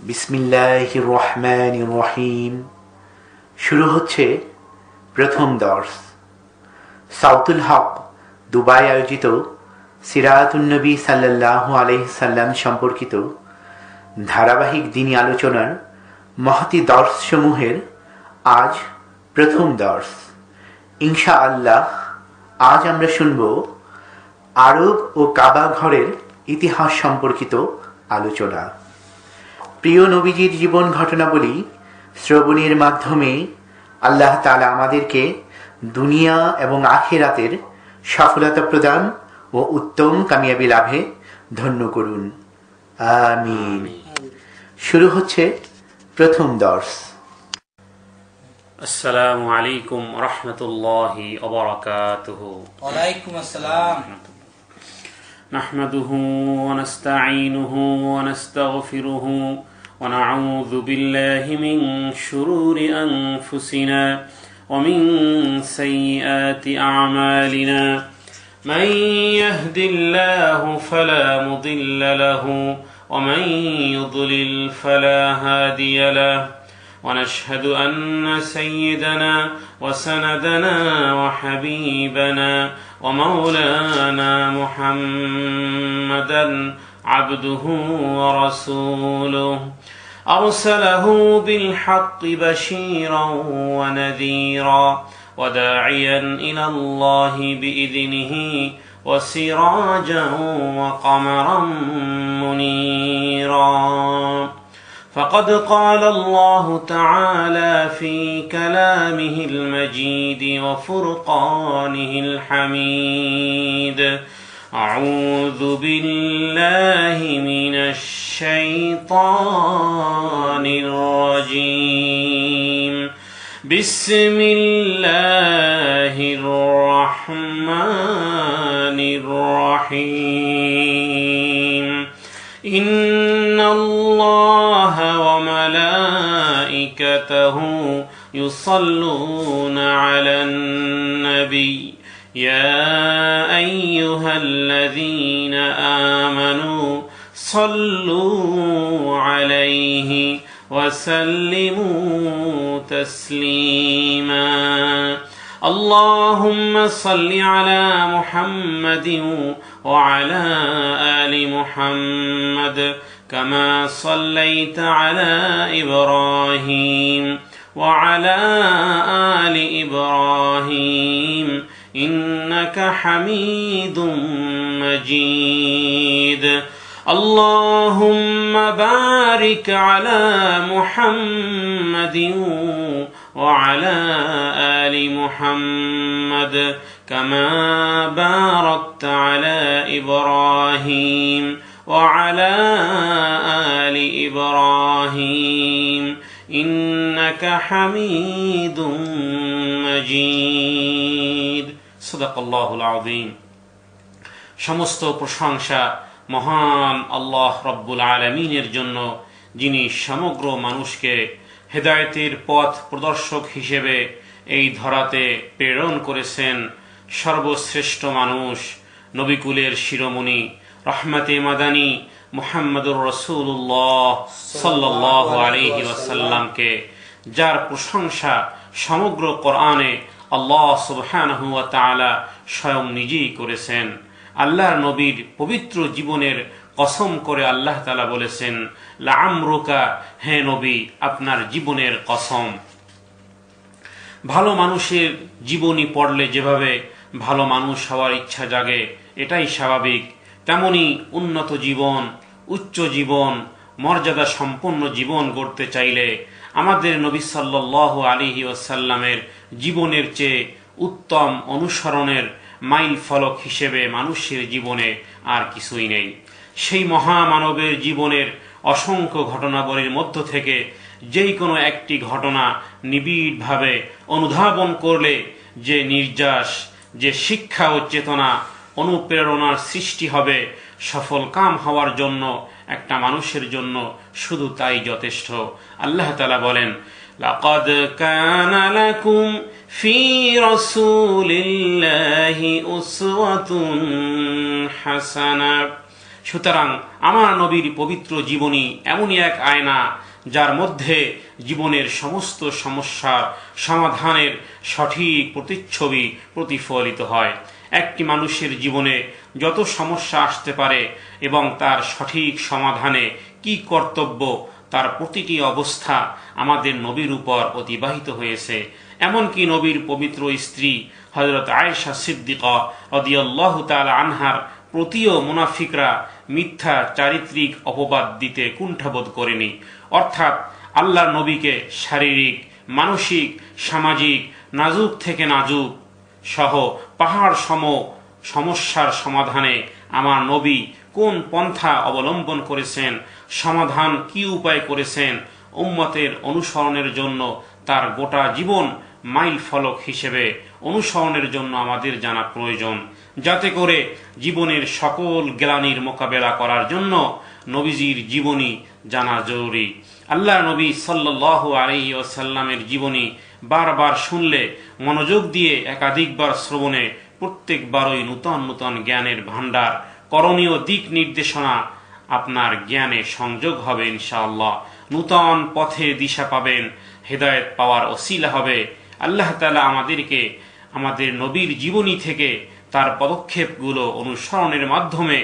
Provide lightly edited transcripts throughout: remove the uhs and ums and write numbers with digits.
বিসমিল্লাহির রহমানির রহিম। শুরু হচ্ছে প্রথম দর্স। সাউতুল হক দুবাই আয়োজিত সিরাতুন নবী সাল্লাল্লাহু আলাইহি সাল্লাম সম্পর্কিত ধারাবাহিক দিনী আলোচনার মহতি দর্স সমূহের আজ প্রথম দর্স। ইনশাআল্লাহ আজ আমরা শুনব আরব ও কাবা ঘরের ইতিহাস সম্পর্কিত আলোচনা। প্রিয় নবীজির জীবন ঘটনাবলী শ্রবণের মাধ্যমে আল্লাহ তাআলা আমাদেরকে দুনিয়া এবং আখিরাতের সফলতা প্রদান ও উত্তম কামিয়াবি লাভে ধন্য করুন, আমিন। শুরু হচ্ছে প্রথম দর্স। আসসালামু আলাইকুম রাহমাতুল্লাহি ওয়া বারাকাতুহু। ওয়া আলাইকুম আসসালাম। নাহমাদুহু ওয়া নাস্তাঈনুহু ওয়া নাস্তাগফিরুহু ওয়া নাউযু বিল্লাহি মিন শুরুরি আনফুসিনা ওয়া মিন সাইয়্যাতি আ'মালিনা। মান ইয়াহদিল্লাহু ফালা মুদিল্লা লাহু ওয়া মান ইউদ্লিল ফালা হাদিয়া লাহু। ونشهد أن سيدنا وسندنا وحبيبنا ومولانا محمدا عبده ورسوله أرسله بالحق بشيرا ونذيرا وداعيا إلى الله بإذنه وسراجا وقمرا منيرا. فقد قال الله تعالى في كلامه المجيد وفرقانه الحميد: أعوذ بالله من الشيطان الرجيم. بسم الله الرحمن الرحيم. إن الله وملائكته يصلون على النبي يا أيها الذين آمنوا صلوا عليه وسلموا تسليما. اللهم صل على محمد وعلى آل محمد كما صليت على إبراهيم وعلى آل إبراهيم إنك حميد مجيد. اللهم بارك على محمد وعلى آل محمد كما باركت على إبراهيم وعلى آل إبراهيم إنك حميد مجيد. صدق الله العظيم. সমস্ত প্রশংসা মহান আল্লাহ রব্বুল আলামিনের জন্য, যিনি সমগ্র মানুষকে হেদায়েতের পথ প্রদর্শক হিসেবে এই ধরাতে প্রেরণ করেছেন। সর্বশ্রেষ্ঠ মানুষ নবিকুলের শিরোমণি রহমতে মাদানী মুহাম্মদুর রাসূলুল্লাহ সাল্লাল্লাহু আলাইহি ওয়াসাল্লামকে, যার প্রশংসা সমগ্র কোরআনে আল্লাহ সুবহানাহু ওয়া তাআলা স্বয়ং নিজেই করেছেন। আল্লাহর নবীর পবিত্র জীবনের কসম করে আল্লাহ তাআলা বলেছেন, লাআমরুকা, হে নবী, আপনার জীবনের কসম। ভালো মানুষের জীবনী পড়লে যেভাবে ভালো মানুষ হওয়ার ইচ্ছা জাগে, এটাই স্বাভাবিক। তেমনি উন্নত জীবন, উচ্চ জীবন, মর্যাদা সম্পন্ন জীবন গড়তে চাইলে আমাদের নবী সাল্লাল্লাহু আলাইহি ওয়াসাল্লামের জীবনের চেয়ে উত্তম অনুসরণের মাইল ফলক হিসেবে মানুষের জীবনে আর কিছুই নেই। সেই মহামানবের জীবনের অসংখ্য ঘটনাবলীর মধ্য থেকে যেই কোনো একটি ঘটনা নিবিড়ভাবে অনুধাবন করলে যে নির্যাস, যে শিক্ষা ও চেতনা, অনুপ্রেরণার সৃষ্টি হবে সফল কাম হওয়ার জন্য, একটা মানুষের জন্য, শুধু তাই যথেষ্ট। আল্লাহ তাআলা বলেন, লাকাদ কানা লাকুম ফি রাসূলিল্লাহি উসওয়াতুন হাসানাহ। সুতরাং আমার নবীর পবিত্র জীবনী এমনই এক আয়না যার মধ্যে জীবনের সমস্ত সমস্যার সমাধানের সঠিক প্রতিচ্ছবি প্রতিফলিত হয়। একটি মানুষের জীবনে যত সমস্যা আসতে পারে এবং তার সঠিক সমাধানে কি কর্তব্য, তার প্রতিটি অবস্থা আমাদের নবীর উপর অতিবাহিত হয়েছে। এমনকি নবীর পবিত্র স্ত্রী হযরত আয়েশা সিদ্দিকা রাদিয়াল্লাহু তাআলা আনহার প্রতিও মুনাফিকরা মিথ্যা চারিত্রিক অপবাদ দিতে কুণ্ঠাবোধ করেনি। অর্থাৎ আল্লাহর নবীকে শারীরিক, মানসিক, সামাজিক নাজুক থেকে নাজুক সহ পাহাড় সম সমস্যার সমাধানে আমার নবী কোন পন্থা অবলম্বন করেছেন, সমাধান কি উপায় করেছেন, উম্মতের অনুসরণের জন্য তার গোটা জীবন মাইল ফলক হিসেবে অনুসরণের জন্য আমাদের জানা প্রয়োজন, যাতে করে জীবনের সকল গ্লানির মোকাবেলা করার জন্য নবীজির জীবনী জানা জরুরি। আল্লাহ নবী সাল্লাল্লাহু আলাইহি ওয়াসাল্লামের জীবনী বারবার শুনলে, মনোযোগ দিয়ে একাধিকবার শ্রবণে প্রত্যেকবারই নূতন নূতন জ্ঞানের ভাণ্ডার, করণীয় দিক নির্দেশনা আপনার জ্ঞানে সংযোগ হবে ইনশাআল্লাহ। নূতন পথে দিশা পাবেন, হেদায়েত পাওয়ার ওসিলা হবে। আল্লাহ তাআলা আমাদেরকে আমাদের নবীর জীবনী থেকে তার পদক্ষেপগুলো অনুসরণের মাধ্যমে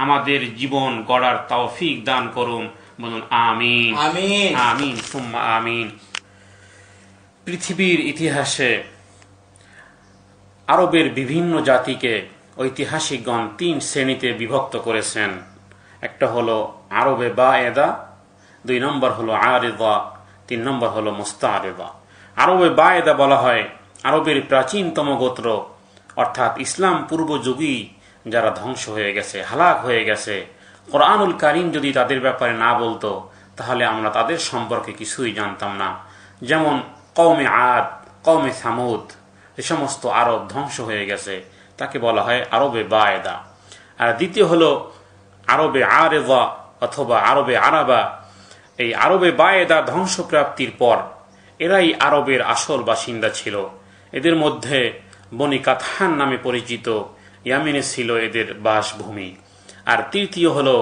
আমাদের জীবন গড়ার তৌফিক দান করুন। বলুন আমিন আমিন আমিন সুম্মা আমিন। পৃথিবীর ইতিহাসে আরবের বিভিন্ন জাতিকে ঐতিহাসিকগণ 3 শ্রেণীতে বিভক্ত করেছেন। একটা হলো আরবে বায়েদা, 2 নম্বর হলো আরিদা, 3 নম্বর হলো মুস্তারিদা। আরবে বায়েদা বলা হয় আরবের প্রাচীনতম গোত্র, অর্থাৎ ইসলাম পূর্ব যুগেই যারা ধ্বংস হয়ে গেছে, হালাক হয়ে গেছে। কোরআনুল কারীম যদি তাদের ব্যাপারে না বলতো তাহলে আমরা তাদের সম্পর্কে কিছুই জানতাম না। যেমন কওমে আদ, কওমে সামুদ, এ সমস্ত আরব ধ্বংস হয়ে গেছে, তাকে বলা হয় আরবে বায়েদা। আর দ্বিতীয় হলো আরবে আরেদা অথবা আরবে আরাবা। এই আরবে বায়েদা ধ্বংসপ্রাপ্তির পর এরাই আরবের আসল বাসিন্দা ছিল। এদের মধ্যে বনি কাতহান নামে পরিচিত ইয়ামেনে ছিল এদের বাসভূমি। আর তৃতীয় হলো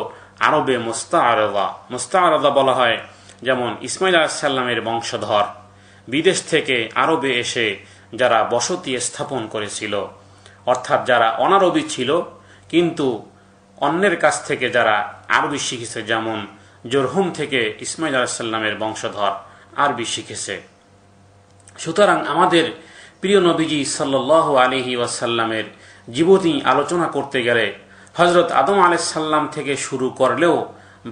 আরবে মুস্তাআরাদা। মুস্তাআরাদা বলা হয় যেমন ইসমাইল আলাইহিস সালামের বংশধর বিদেশ থেকে আরবে এসে যারা বসতি স্থাপন করেছিল, অর্থাৎ যারা অনারবি ছিল কিন্তু অন্যের কাছ থেকে যারা আরবি শিখেছে, যেমন জোরহুম থেকে ইসমাইল আলাইহিস সালামের বংশধর আরবি শিখেছে। সুতরাং আমাদের প্রিয় নবীজি সাল্লাল্লাহু আলাইহি ওয়াসাল্লামের জীবনী আলোচনা করতে গেলে হযরত আদম আলাইহিস সালাম থেকে শুরু করলেও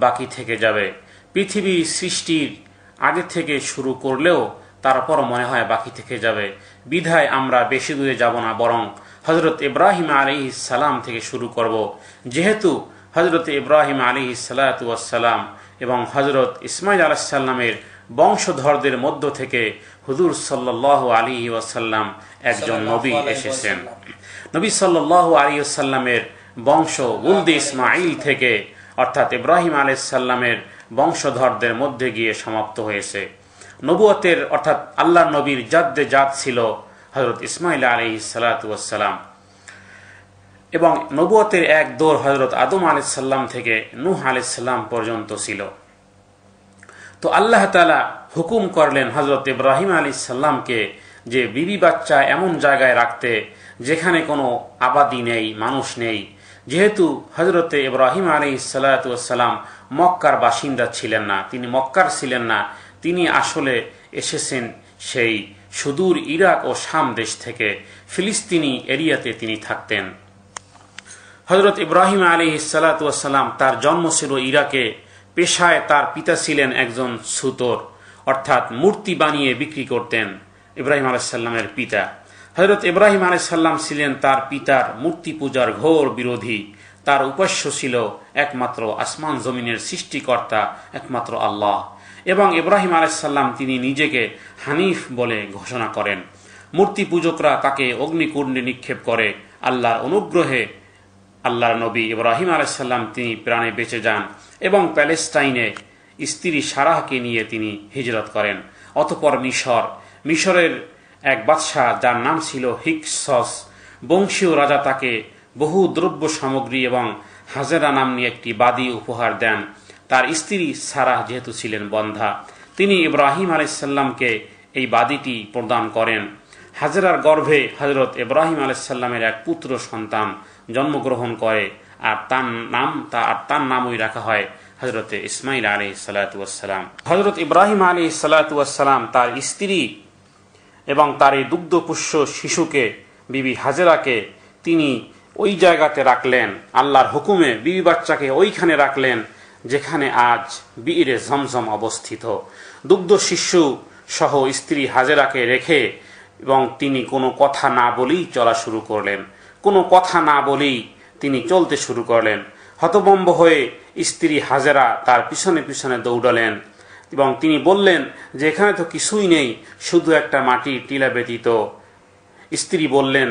বাকি থেকে যাবে। পৃথিবী সৃষ্টির আগে থেকে শুরু করলেও তারপর মনে হয় বাকি থেকে যাবে। বিধায় আমরা বেশি দূরে যাব না, বরং হযরত ইব্রাহিম আলাইহিস সালাম থেকে শুরু করব। যেহেতু হযরত ইব্রাহিম আলাইহিস সালাতু ওয়াস সালাম এবং হযরত ইসমাইল আলাইহিস সালামের বংশধরদের মধ্য থেকে হুজুর সাল্লাল্লাহু আলাইহি ওয়াসাল্লাম একজন নবী এসেছেন। নবী সাল্লাল্লাহু আলাইহি ওয়াসাল্লামের বংশ উলদে ইসমাইল থেকে, অর্থাৎ ইব্রাহিম আলাইহিস সালামের বংশধরদের মধ্যে গিয়ে সমাপ্ত হয়েছে। নবুয়তের অর্থাৎ আল্লাহর নবীর জাদ্দে জাত ছিল হযরত ইসমাইল আলাইহিস সালাতু ওয়াস সালাম, এবং নবুয়তের এক দৌর হযরত আদম আলাইহিস সালাম থেকে নূহ আলাইহিস সালাম পর্যন্ত ছিল। তো আল্লাহ তাআলা হুকুম করলেন হযরত ইব্রাহিম আলাইহিস সালামকে যে বিবি বাচ্চা এমন জায়গায় রাখতে যেখানে কোনো আবাদি নেই, মানুষ নেই। যেহেতু হযরতে ইব্রাহিম আলাইহিস সালাতু ওয়াস সালাম মক্কার বাসিন্দা ছিলেন না, তিনি মক্কার ছিলেন না, তিনি আসলে এসেছেন সেই সুদূর ইরাক ও শাম দেশ থেকে। ফিলিস্তিনি এরিয়াতে তিনি থাকতেন। হযরত ইব্রাহিম আলাইহিস সালাতু ওয়াস সালাম তার জন্ম ছিল ইরাকে। পেশায় তার পিতা ছিলেন একজন ছুতর, অর্থাৎ মূর্তি বানিয়ে বিক্রি করতেন ইব্রাহিম আলাইহিস সালামের পিতা। হযরত ইব্রাহিম আলাইহিস সালাম ছিলেন তার পিতার মূর্তি পূজার ঘোর বিরোধী। তার উপাস্য ছিল একমাত্র আসমান জমিনের সৃষ্টিকর্তা একমাত্র আল্লাহ। এবং ইব্রাহিম আলাইহিস সালাম তিনি নিজেকে হানিফ বলে ঘোষণা করেন। মূর্তি পূজকরা তাকে অগ্নিকুণ্ডে নিক্ষেপ করে। আল্লাহর অনুগ্রহে আল্লাহর নবী ইব্রাহিম আলাইহিস সালাম তিনি প্রাণে বেঁচে যান এবং প্যালেস্টাইনে স্ত্রী সারাহকে নিয়ে তিনি হিজরত করেন। অতঃপর মিশরের এক বাদশাহ যার নাম ছিল হিকসস বংশীয় রাজা তাকে বহু দ্রব্য সামগ্রী এবং হাজেরা নামনি একটি বাদী উপহার দেন। তার স্ত্রী সারাহ যেহেতু ছিলেন বন্ধা, তিনি ইব্রাহিম আলাইসাল্লামকে এই বাদীটি প্রদান করেন। হাজেরার গর্ভে হযরত ইব্রাহিম আলাইসাল্লামের এক পুত্র সন্তান জন্মগ্রহণ করে, আর তার নামই রাখা হয় হযরতে ইসমাইল আলাইহিস সালাতু ওয়াস সালাম। হযরত ইব্রাহিম আলাইহিস সালাতু ওয়াস সালাম তার স্ত্রী এবং তার এই দুগ্ধপুষ্য শিশুকে বিবি হাজেরাকে তিনি ওই জায়গাতে রাখলেন, আল্লাহর হুকুমে বিবি বাচ্চাকে ওইখানে রাখলেন যেখানে আজ বিইরে জমজম অবস্থিত। দুগ্ধ শিশু সহ স্ত্রী হাজেরাকে রেখে এবং তিনি কোনো কথা না বলেই চলা শুরু করলেন, কোনো কথা না বলেই তিনি চলতে শুরু করলেন। হতভম্ব হয়ে স্ত্রী হাজেরা তার পিছনে পিছনে দৌড়ালেন এবং তিনি বললেন যে এখানে তো কিছুই নেই, শুধু একটা মাটির টিলা ব্যতীত। স্ত্রী বললেন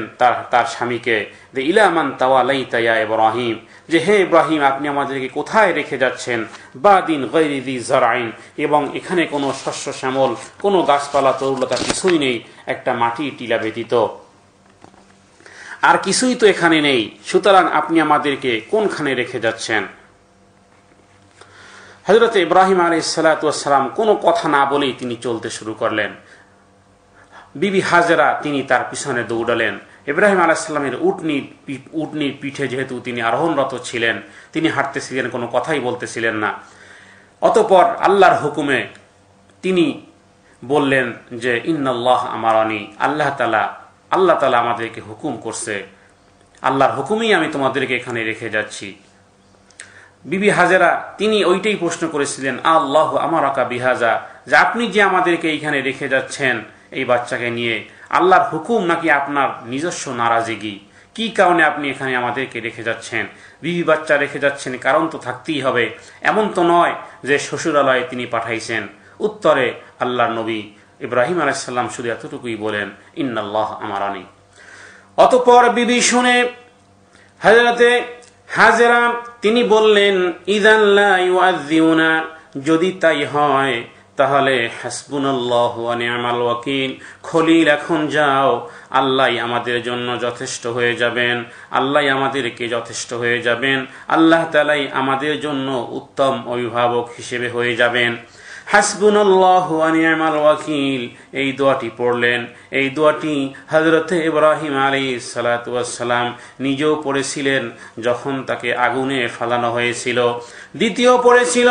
তার স্বামীকে যে ইলামান তাওয়ালাইতা ইয়া ইব্রাহিম, যে হে ইব্রাহিম আপনি আমাদেরকে কোথায় রেখে যাচ্ছেন, বাদিন গায়রি যি যারাইন, এবং এখানে কোনো শস্য শ্যামল কোনো গাছপালা তরুলতা কিছুই নেই, একটা মাটির টিলা ব্যতীত আর কিছুই তো এখানে নেই, সুতরাং আপনি আমাদেরকে কোনখানে রেখে যাচ্ছেন? হযরত ইব্রাহিম আলাইহিস সালাতু ওয়াস সালাম কোনো কথা না বলেই তিনি চলতে শুরু করলেন। বিবি হাজেরা তিনি তার পিছনে দৌড়ালেন। ইব্রাহিম আলাইহিস সালামের উটনির পিঠে যেহেতু তিনি আরোহণরত ছিলেন, তিনি হাঁটতেছিলেন, কোনো কথাই বলতেছিলেন না। অতঃপর আল্লাহর হুকুমে তিনি বললেন যে ইন্নাল্লাহ আমারানি, আল্লাহ তাআলা আমাদেরকে হুকুম করছে, আল্লাহর হুকুমেই আমি তোমাদেরকে এখানে রেখে যাচ্ছি। বিবি হাজেরা তিনি ওইটাই প্রশ্ন করেছিলেন, আল্লাহ আমারাকা বিহাজা, যে আপনি যে আমাদেরকে এইখানে রেখে যাচ্ছেন এই বাচ্চাকে নিয়ে, আল্লাহর হুকুম নাকি আপনার নিজস্ব নারাজিগি? কি কারণে আপনি এখানে আমাদেরকে রেখে যাচ্ছেন? বিবি বাচ্চা রেখে যাচ্ছেন, কারণ তো থাকতেই হবে, এমন তো নয় যে শ্বশুরালয়ে তিনি পাঠাইছেন। উত্তরে আল্লাহর নবী ইব্রাহিম আলাইহিস সালাম শুধু এতটুকুই বলেন, ইন্নাল্লাহ আমারানি। অতঃপর বিবি শুনে হযরতে হাজেরা তিনি বললেন, ইযান লা ইউআযযিউনা, যদি তাই হয় তাহলে হাসবুনাল্লাহু ওয়া নি'মাল ওয়াকিল, খলিল এখন যাও, আল্লাহই আমাদের জন্য যথেষ্ট হয়ে যাবেন, আল্লাহই আমাদেরকে যথেষ্ট হয়ে যাবেন, আল্লাহ তাআলাই আমাদের জন্য উত্তম অভিভাবক হিসেবে হয়ে যাবেন। হাসবুনাল্লাহু ওয়া নি'মাল ওয়াকিল, এই দোয়াটি পড়লেন। এই দোয়াটি হযরতে ইব্রাহিম আলাইহিস সালাতু ওয়াস সালাম নিজেও পড়েছিলেন যখন তাকে আগুনে ফেলানো হয়েছিল। দ্বিতীয় পড়েছিল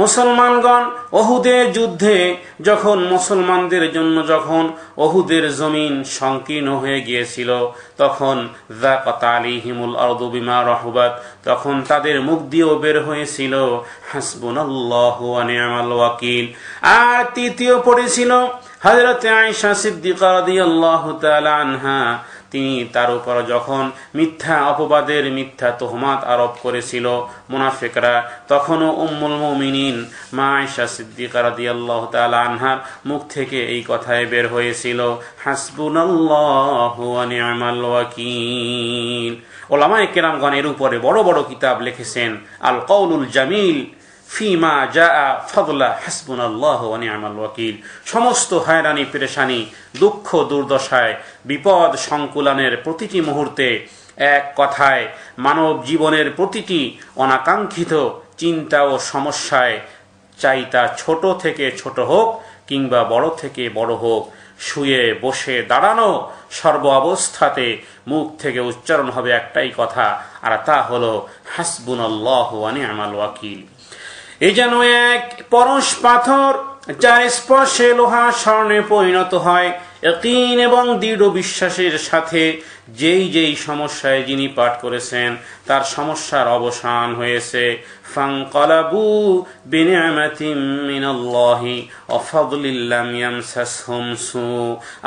মুসলমানগণ ওহুদের যুদ্ধে, যখন মুসলমানদের জন্য যখন ওহুদের জমিন সংকীর্ণ হয়ে গিয়েছিল, তখন যাকাত আলাইহিমুল আরদু বিমা রাহুবাত, তখন তাদের মুখ দিয়েও বের হয়েছিল হাসবুনাল্লাহু ওয়া নি'মাল ওয়াকিল। আর তৃতীয় পড়েছিল হযরত আয়েশা সিদ্দিকা রাদিয়াল্লাহু তাআলা আনহা, তিনি তার উপর যখন মিথ্যা অপবাদের মিথ্যা তোহমাত আরোপ করেছিল মুনাফিকরা, তখনও উম্মুল মুমিনিন মা আয়েশা সিদ্দিকা রাদিয়াল্লাহু তাআলা আনহার মুখ থেকে এই কথাই বের হয়েছিল, হাসবুনাল্লাহু ওয়া নি'মাল ওয়াকিল। উলামায়ে কেরামগণ এর উপরে বড় বড় কিতাব লিখেছেন, আল কওলুল জামিল ফিমা জাআ ফাদলা হাসবুনাল্লাহু ওয়া নি'মাল ওয়াকিল। সমস্ত হয়রানি পেরেশানি, দুঃখ দুর্দশায়, বিপদ সংকুলানের প্রতিটি মুহূর্তে, এক কথায় মানব জীবনের প্রতিটি অনাকাঙ্ক্ষিত চিন্তা ও সমস্যায়, চাই তা ছোট থেকে ছোট হোক কিংবা বড় থেকে বড় হোক, শুয়ে বসে দাঁড়ানো সর্ব অবস্থাতে মুখ থেকে উচ্চারণ হবে একটাই কথা, আর তা হলো হাসবুনাল্লাহু ওয়া নি'মাল ওয়াকিল। এই যেন এক পরশ পাথর যার স্পর্শে লোহা স্বর্ণে পরিণত হয়। ইয়াকিন এবং দৃঢ় বিশ্বাসের সাথে যেই সমস্যায় যিনি পাঠ করেছেন তার সমস্যার অবসান হয়েছে। ফানকালাবু বিনি'মাতিম মিনাল্লাহি ওয়া ফাদলিন লাম ইয়ামসাসহুম সু।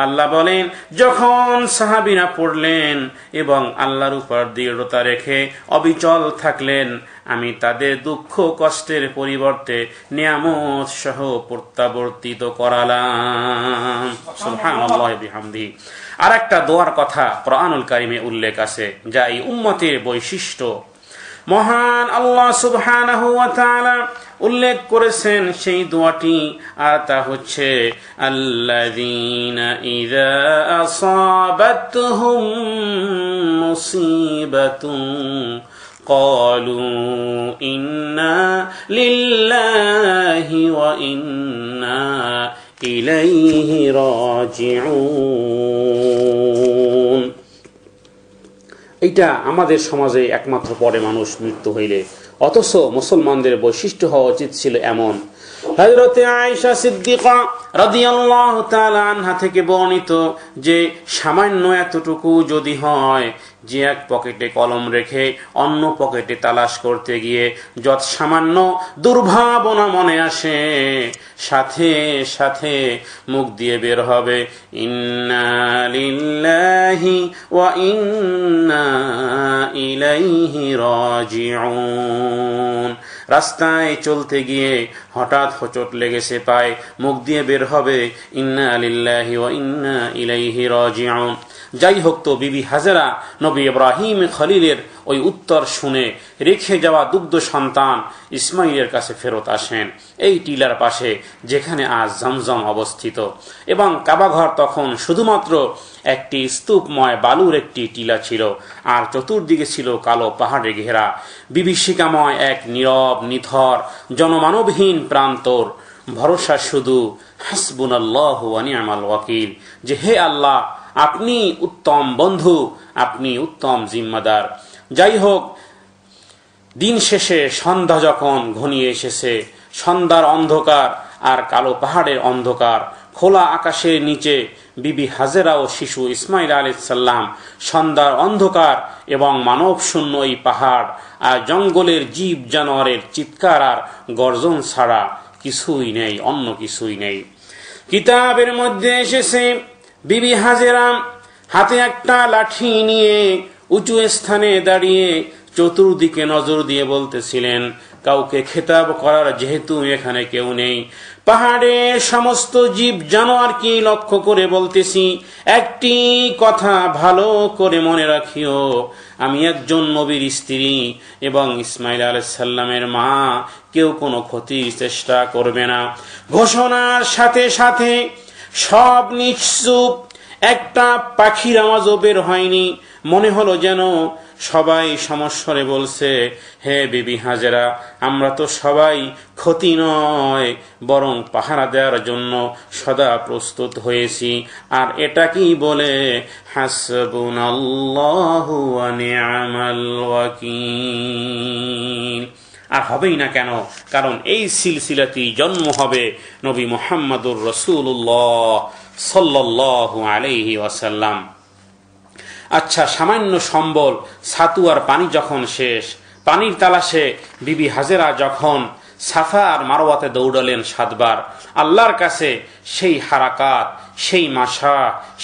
আল্লাহ বলেন, যখন সাহাবীরা পড়লেন এবং আল্লাহর উপর দৃঢ়তা রেখে অবিচল থাকলেন, আমি তাদের দুঃখ কষ্টের পরিবর্তে নিয়ামত সহ প্রত্যাবর্তিত করালাম। সুবহানাল্লাহি বিহামদিহি। আর একটা দোয়ার কথা কোরআনুল কারিমে উল্লেখ আছে যা এই উম্মতের বৈশিষ্ট্য। মহান আল্লাহ সুবহানাহু ওয়া তাআলা উল্লেখ করেছেন সেই দোয়াটি, আর তা হচ্ছে আল্লাযীনা ইযা আসাবাতহুম মুসিবাতুন قالوا إنا لله وإنا إليه راجعون। এটা আমাদের সমাজে একমাত্র পড়ে মানুষ মৃত্যু হইলে, অথচ মুসলমানদের বৈশিষ্ট্য হওয়া উচিত ছিল এমন। হযরতে আয়েশা সিদ্দিকা রাদিয়াল্লাহু তাআলা আনহা থেকে বর্ণিত যে সামান্য এতটুকু যদি হয় যে এক পকেটে কলম রেখে অন্য পকেটে তালাশ করতে গিয়ে যত সামান্য দুর্ভাবনা মনে আসে সাথে সাথে মুখ দিয়ে বের হবে ইন্না লিল্লাহি ওয়া ইন্না ইলাইহি রাজিউন। রাস্তায় চলতে গিয়ে হঠাৎ হোঁচট লেগেছে পায়, মুখ দিয়ে বের হবে ইন্না লিল্লাহি ওয়া ইন্না ইলাইহি রাজিউন। যাই হোক, তো বিবি হাজেরা নবী ইব্রাহিম খলিলের ওই উত্তর শুনে রেখে যাওয়া দুগ্ধ সন্তান ইসমাইলের কাছে ফেরত আসেন এই টিলার পাশে যেখানে আজ জমজম অবস্থিত, এবং কাবাঘর তখন শুধুমাত্র একটি স্তূপময় বালুর একটি টিলা ছিল, আর চতুর্দিকে ছিল কালো পাহাড়ে ঘেরা বিভীষিকাময় এক নীরব নিথর জনমানবহীন প্রান্তর। ভরসা শুধু হাসবুনাল্লাহু ওয়া নি'মাল ওয়াকিল, যে হে আল্লাহ আপনি উত্তম বন্ধু, আপনি উত্তম জিম্মাদার। যাই হোক, দিন শেষে সন্ধ্যা যখন ঘনিয়ে এসেছে, সন্ধ্যার অন্ধকার আর কালো পাহাড়ের অন্ধকার, খোলা আকাশের নিচে বিবি হাজেরা ও শিশু ইসমাইল আলাইহিস সালাম, সন্ধ্যার অন্ধকার এবং মানব শূন্য এই পাহাড় আর জঙ্গলের জীব জানোয়ারের চিৎকার আর গর্জন ছাড়া কিছুই নেই, অন্য কিছুই নেই। কিতাবের মধ্যে এসেছে বিবি হাজেরা হাতে একটা লাঠি নিয়ে উঁচু স্থানে দাঁড়িয়ে চতুর্দিকে নজর দিয়ে বলতেছিলেন, কাউকে খেতাব করার যেহেতু এখানে কেউ নেই, পাহাড়ের সমস্ত জীব জানোয়ারকে লক্ষ্য করে বলতেছি, একটি কথা ভালো করে মনে রাখিও, আমি একজন নবীর স্ত্রী এবং ইসমাইল আলাইহিস সালামের মা, কেউ কোনো ক্ষতির চেষ্টা করবে না। ঘোষণার সাথে সাথে সব নিশ্চুপ, একটা পাখির আওয়াজও বের হয়নি। মনে হলো যেন সবাই সমস্বরে বলছে, হে বিবি হাজেরা, আমরা তো সবাই ক্ষতি নয় বরং পাহারা দেওয়ার জন্য সদা প্রস্তুত হয়েছি। আর এটা কি বলে হাসবুনাল্লাহু ওয়া নি'মাল ওয়াকিল। আর হবেই না কেন, কারণ এই সিলসিলাতেই জন্ম হবে নবী মুহাম্মদুর রাসূলুল্লাহ সাল্লাল্লাহু আলাইহি ওয়াসাল্লাম। আচ্ছা, সামান্য সম্বল ছাতু আর পানি যখন শেষ, পানির তালাশে বিবি হাজেরা যখন সাফা আর মারওয়াতে দৌড়ালেন 7 বার, আল্লাহর কাছে সেই হারাকাত, সেই মাশা,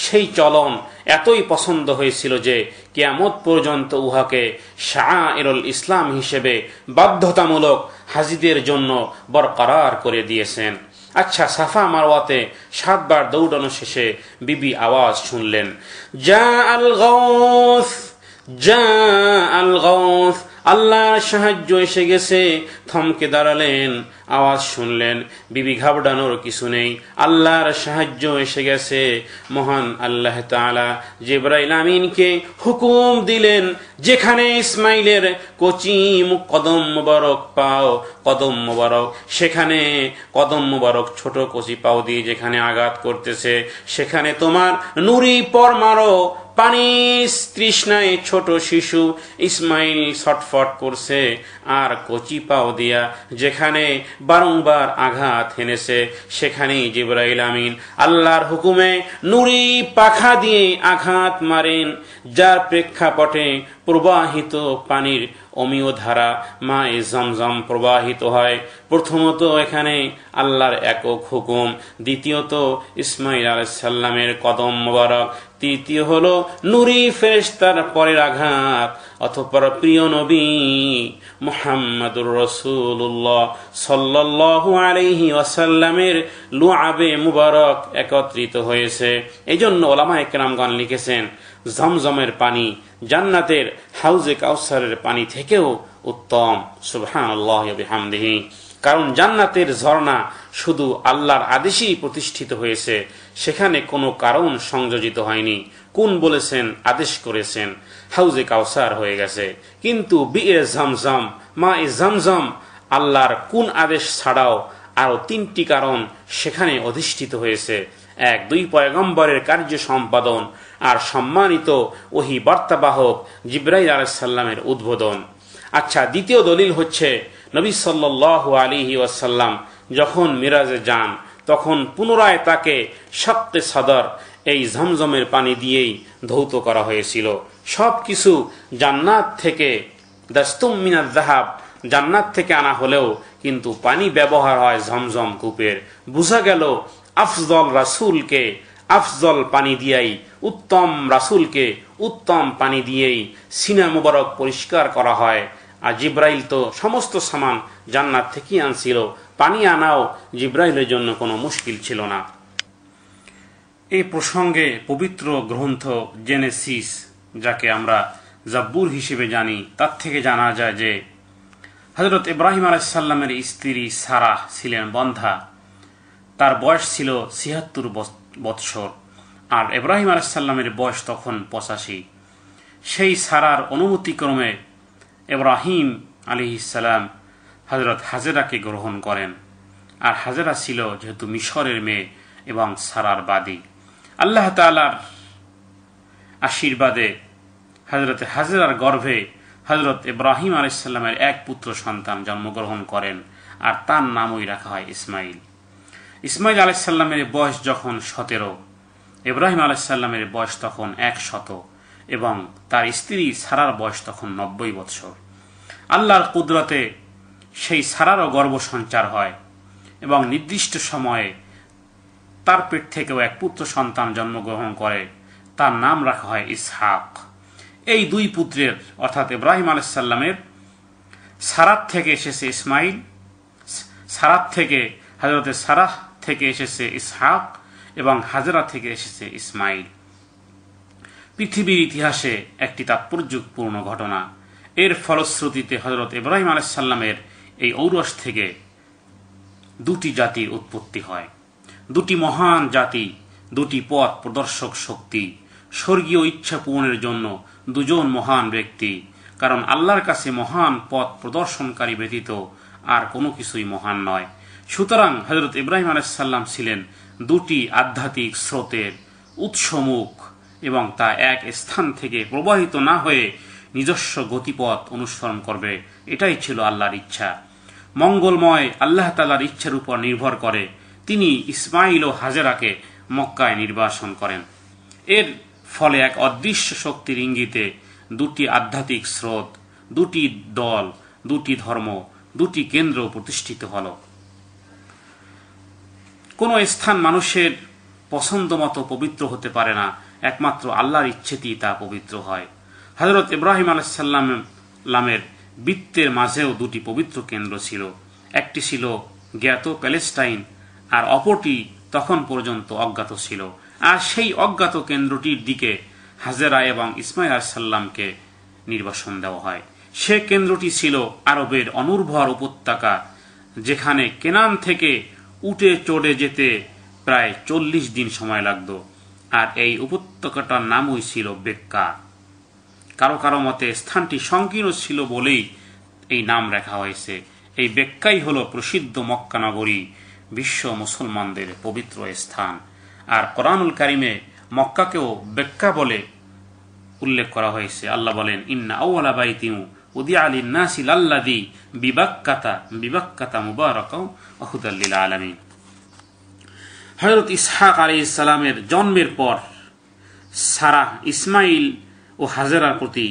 সেই চলন এতই পছন্দ হয়েছিল যে কিয়ামত পর্যন্ত উহাকে শাআইরুল ইসলাম হিসেবে বাধ্যতামূলক হাজিদের জন্য বরকরার করে দিয়েছেন। আচ্ছা, সাফা মারওয়াতে 7 বার দৌড়ানো শেষে বিবি আওয়াজ শুনলেন, জা আল গাউস, জা আল গাউস, আল্লাহর সাহায্য এসে গেছে। থমকে দাঁড়ালেন, আওয়াজ শুনলেন, বিবি ঘাবড়ানোর কিছু নেই, আল্লাহর সাহায্য এসে গেছে। মহান আল্লাহ তাআলা জিবরাইল আমিনকে হুকুম দিলেন, যেখানে ইসমাইলের কচি কদম মোবারক পাও, কদম মোবারক, সেখানে কদম মোবারক ছোট কচি পাও দিয়ে যেখানে আঘাত করতেছে, সেখানে তোমার নুরি পর মারো। পানি তৃষ্ণায় ছোট শিশু ইসমাইল ছটফট করছে, আর কচি পাও দিয়া যেখানে বারংবার আঘাত হেনেছে, সেখানেই জিবরাইল আমিন আল্লাহর হুকুমে নুরি পাখা দিয়ে আঘাত মারেন, যার প্রেক্ষাপটে প্রবাহিত পানির অমীয় ধারা মায়ে জমজম প্রবাহিত হয়। প্রথমত এখানে আল্লাহর একক হুকুম, দ্বিতীয়ত ইসমাইল আলাইহিস সালামের কদম মোবারক, তৃতীয় হলো নুরি ফেরেশতার পরের আঘাত। অতঃপর প্রিয় নবী মুহাম্মদুর রাসূলুল্লাহ সাল্লাল্লাহু আলাইহি ওয়াসাল্লামের লুআবে মুবারক একত্রিত হয়েছে। এজন্য উলামায়ে কেরামগণ লিখেছেন, জমজমের পানি জান্নাতের হাউজে কাউসারের পানি থেকেও উত্তম। সুবহানাল্লাহি ওয়া বিহামদিহি। কারণ জান্নাতের ঝর্ণা শুধু আল্লাহর আদেশেই প্রতিষ্ঠিত হয়েছে, সেখানে কোনো কারণ সংযোজিত হয়নি। কোন বলেছেন, আদেশ করেছেন, হাউজে কাউসার হয়ে গেছে। কিন্তু বিয়ে ঝমঝম, মা এ ঝমঝম, আল্লাহর কোন আদেশ ছাড়াও আরো 3টি কারণ সেখানে অধিষ্ঠিত হয়েছে। 1, 2 পয়গম্বরের কার্য সম্পাদন, আর সম্মানিত ওহী বার্তাবাহক জিবরাইল আলাইহিস সালামের উদ্বোধন। আচ্ছা, দ্বিতীয় দলিল হচ্ছে নবী সাল্লাল্লাহু আলাইহি ওয়াসাল্লাম যখন মিরাজে যান তখন পুনরায় তাকে শাক্কে সদর এই ঝমঝমের পানি দিয়েই ধৌত করা হয়েছিল। সব কিছু জান্নাত থেকে, দাস্তুম মিনাজ যাহাব, জান্নাত থেকে আনা হলেও কিন্তু পানি ব্যবহার হয় ঝমঝম কূপের। বোঝা গেল আফজল রাসূলকে আফজল পানি দিয়েই, উত্তম রাসূলকে উত্তম পানি দিয়েই সিনা মুবারক পরিষ্কার করা হয়। আর জিব্রাইল তো সমস্ত সামান জান্নাত থেকেই আনছিল, পানি আনাও জিব্রাইলের জন্য কোনো মুশকিল ছিল না। এই প্রসঙ্গে পবিত্র গ্রন্থ জেনেসিস, যাকে আমরা জাব্বুর হিসেবে জানি, তার থেকে জানা যায় যে হযরত ইব্রাহিম আলাইহিস সালামের স্ত্রী সারা ছিলেন বন্ধ্যা। তার বয়স ছিল ৭৬ বৎসর, আর ইব্রাহিম আলাইহিস সালামের বয়স তখন ৮৫। সেই সারার অনুমতিক্রমে ইব্রাহিম আলাইহিস সালাম হযরত হাজেরাকে গ্রহণ করেন। আর হাজেরা ছিল যেহেতু মিশরের মেয়ে এবং সারার বাদী, আল্লাহ তাআলার আশীর্বাদে হযরত হাজেরার গর্ভে হযরত ইব্রাহিম আলাইহিস সালামের এক পুত্র সন্তান জন্মগ্রহণ করেন, আর তার নামই রাখা হয় ইসমাইল। ইসমাইল আলাইহিস সালামের বয়স যখন ১৭, ইব্রাহিম আলাইহিস সালামের বয়স তখন ১০০ এবং তার স্ত্রী সারার বয়স তখন ৯০ বৎসর। আল্লাহর কুদরতে সেই সারারও গর্ভ সঞ্চার হয় এবং নির্দিষ্ট সময়ে তার পেট থেকেও এক পুত্র সন্তান জন্মগ্রহণ করে, তার নাম রাখা হয় ইসহাক। এই 2 পুত্রের অর্থাৎ ইব্রাহিম আলাইহিস সালামের সারাত থেকে এসেছে ইসমাইল, সারাত থেকে হযরত সারাহ থেকে এসেছে ইসহাক এবং হাজেরা থেকে এসেছে ইসমাইল। পৃথিবীর ইতিহাসে একটি তাৎপর্যপূর্ণ ঘটনা। এর ফলশ্রুতিতে হযরত ইব্রাহিম আলাইহিস সালামের এই ঔরস থেকে 2টি জাতির উৎপত্তি হয়। 2টি মহান জাতি, 2টি পথ প্রদর্শক শক্তি, স্বর্গীয় ইচ্ছা পূরণের জন্য 2জন মহান ব্যক্তি। কারণ আল্লাহর কাছে মহান পথ প্রদর্শনকারী ব্যতীত আর কোনো কিছুই মহান নয়। সুতরাং হযরত ইব্রাহিম আলাইহিস সালাম ছিলেন 2টি আধ্যাত্মিক স্রোতের উৎসমুখ এবং তা এক স্থান থেকে প্রবাহিত না হয়ে নিজস্ব গতিপথ অনুসরণ করবে, এটাই ছিল আল্লাহর ইচ্ছা। মঙ্গলময় আল্লাহ তাআলার ইচ্ছার উপর নির্ভর করে তিনি ইসমাইল ও হাজেরাকে মক্কায় নির্বাসন করেন। এর ফলে এক অদৃশ্য শক্তির ইঙ্গিতে 2টি আধ্যাত্মিক স্রোত, 2টি দল, 2টি ধর্ম, 2টি কেন্দ্র প্রতিষ্ঠিত হল। কোনো স্থান মানুষের পছন্দ মতো পবিত্র হতে পারে না, একমাত্র আল্লাহর ইচ্ছেতেই তা পবিত্র হয়। হযরত ইব্রাহিম আলাইহিস সালামের বৃত্তের মাঝেও 2টি পবিত্র কেন্দ্র ছিল। একটি ছিল জ্ঞাত প্যালেস্টাইন, আর অপরটি তখন পর্যন্ত অজ্ঞাত ছিল। আর সেই অজ্ঞাত কেন্দ্রটির দিকে হাজেরা এবং ইসমাইল আলাইহিস সালামকে নির্বাসন দেওয়া হয়। সে কেন্দ্রটি ছিল আরবের অনুর্বর উপত্যকা, যেখানে কেনান থেকে উটে চড়ে যেতে প্রায় 40 দিন সময় লাগতো। আর এই উপত্যকাটার নামই ছিল বেক্কা। কারো কারো মতে স্থানটি সংকীর্ণ ছিল বলেই এই নাম রাখা হয়েছে। এই বেক্কাই হলো প্রসিদ্ধ মক্কা নগরী, বিশ্ব মুসলমানদের পবিত্র স্থান। আর কোরআনুল কারিমে মক্কাকেও বেক্কা বলে উল্লেখ করা হয়েছে। আল্লাহ বলেন, ইন্না আউওয়ালা বাইতিন উদিআ লিন-নাসি লাল্লাযী বিবাক্কাতা মুবারাকাও ওয়া হুদাল লিল আলামিন। হযরত ইসহাক আলাইহিস সালামের জন্মের পর সারা ইসমাইল ও হাজেরার প্রতি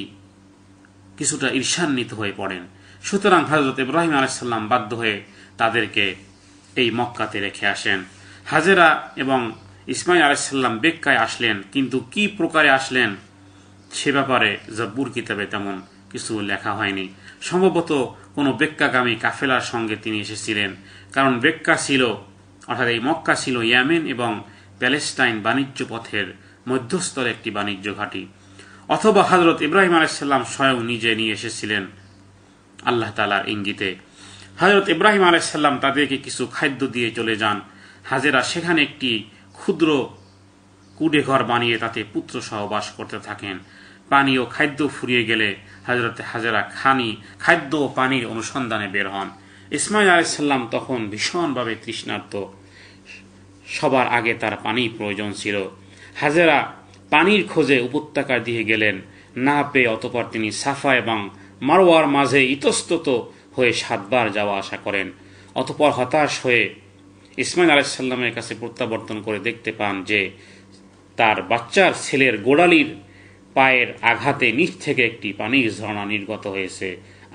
কিছুটা ঈর্ষান্বিত হয়ে পড়েন। সুতরাং হযরত ইব্রাহিম আলাইহিস সালাম বাধ্য হয়ে তাদেরকে এই মক্কাতে রেখে আসেন। হাজেরা এবং ইসমাইল আলাইহিস সালাম বেক্কায় আসলেন, কিন্তু কি প্রকারে আসলেন সে ব্যাপারে জাব্বুর কিতাবে তেমন কিছু লেখা হয়নি। সম্ভবত কোনো বেক্কাগামী কাফেলার সঙ্গে তিনি এসেছিলেন, কারণ বেক্কা ছিল অর্থাৎ এই মক্কা ছিল ইয়েমেন এবং প্যালেস্টাইন বাণিজ্য পথের মধ্যস্থল একটি বাণিজ্য ঘাঁটি। অথবা হযরত ইব্রাহিম আলাইহিস সালাম স্বয়ং নিজে নিয়ে এসেছিলেন আল্লাহ তাআলার ইঙ্গিতে। হযরত ইব্রাহিম আলাইহিস সালাম তাদেরকে কিছু খাদ্য দিয়ে চলে যান। হাজেরা সেখানে একটি ক্ষুদ্র কুড়ে ঘর বানিয়ে তাতে পুত্র সহ বাস করতে থাকেন। পানি ও খাদ্য ফুরিয়ে গেলে হযরত হাজেরা খাদ্য ও পানির অনুসন্ধানে বের হন। ইসমাঈল আলাইহিস সালাম তখন ভীষণভাবে তৃষ্ণার্ত। সবার আগে তার পানি প্রয়োজন ছিল। হাজেরা পানির খোঁজে উপত্যকার দিকে গেলেন, না পেয়ে অতঃপর তিনি সাফা এবং মারওয়ার মাঝে ইতস্তত হয়ে 7 বার যাওয়া আসা করেন। অতঃপর হতাশ হয়ে ইসমাঈল আলাইহিস সালামের কাছে প্রত্যাবর্তন করে দেখতে পান যে তার বাচ্চার ছেলের গোড়ালির পায়ের আঘাতে নিচ থেকে একটি পানির ঝর্ণা নির্গত হয়েছে,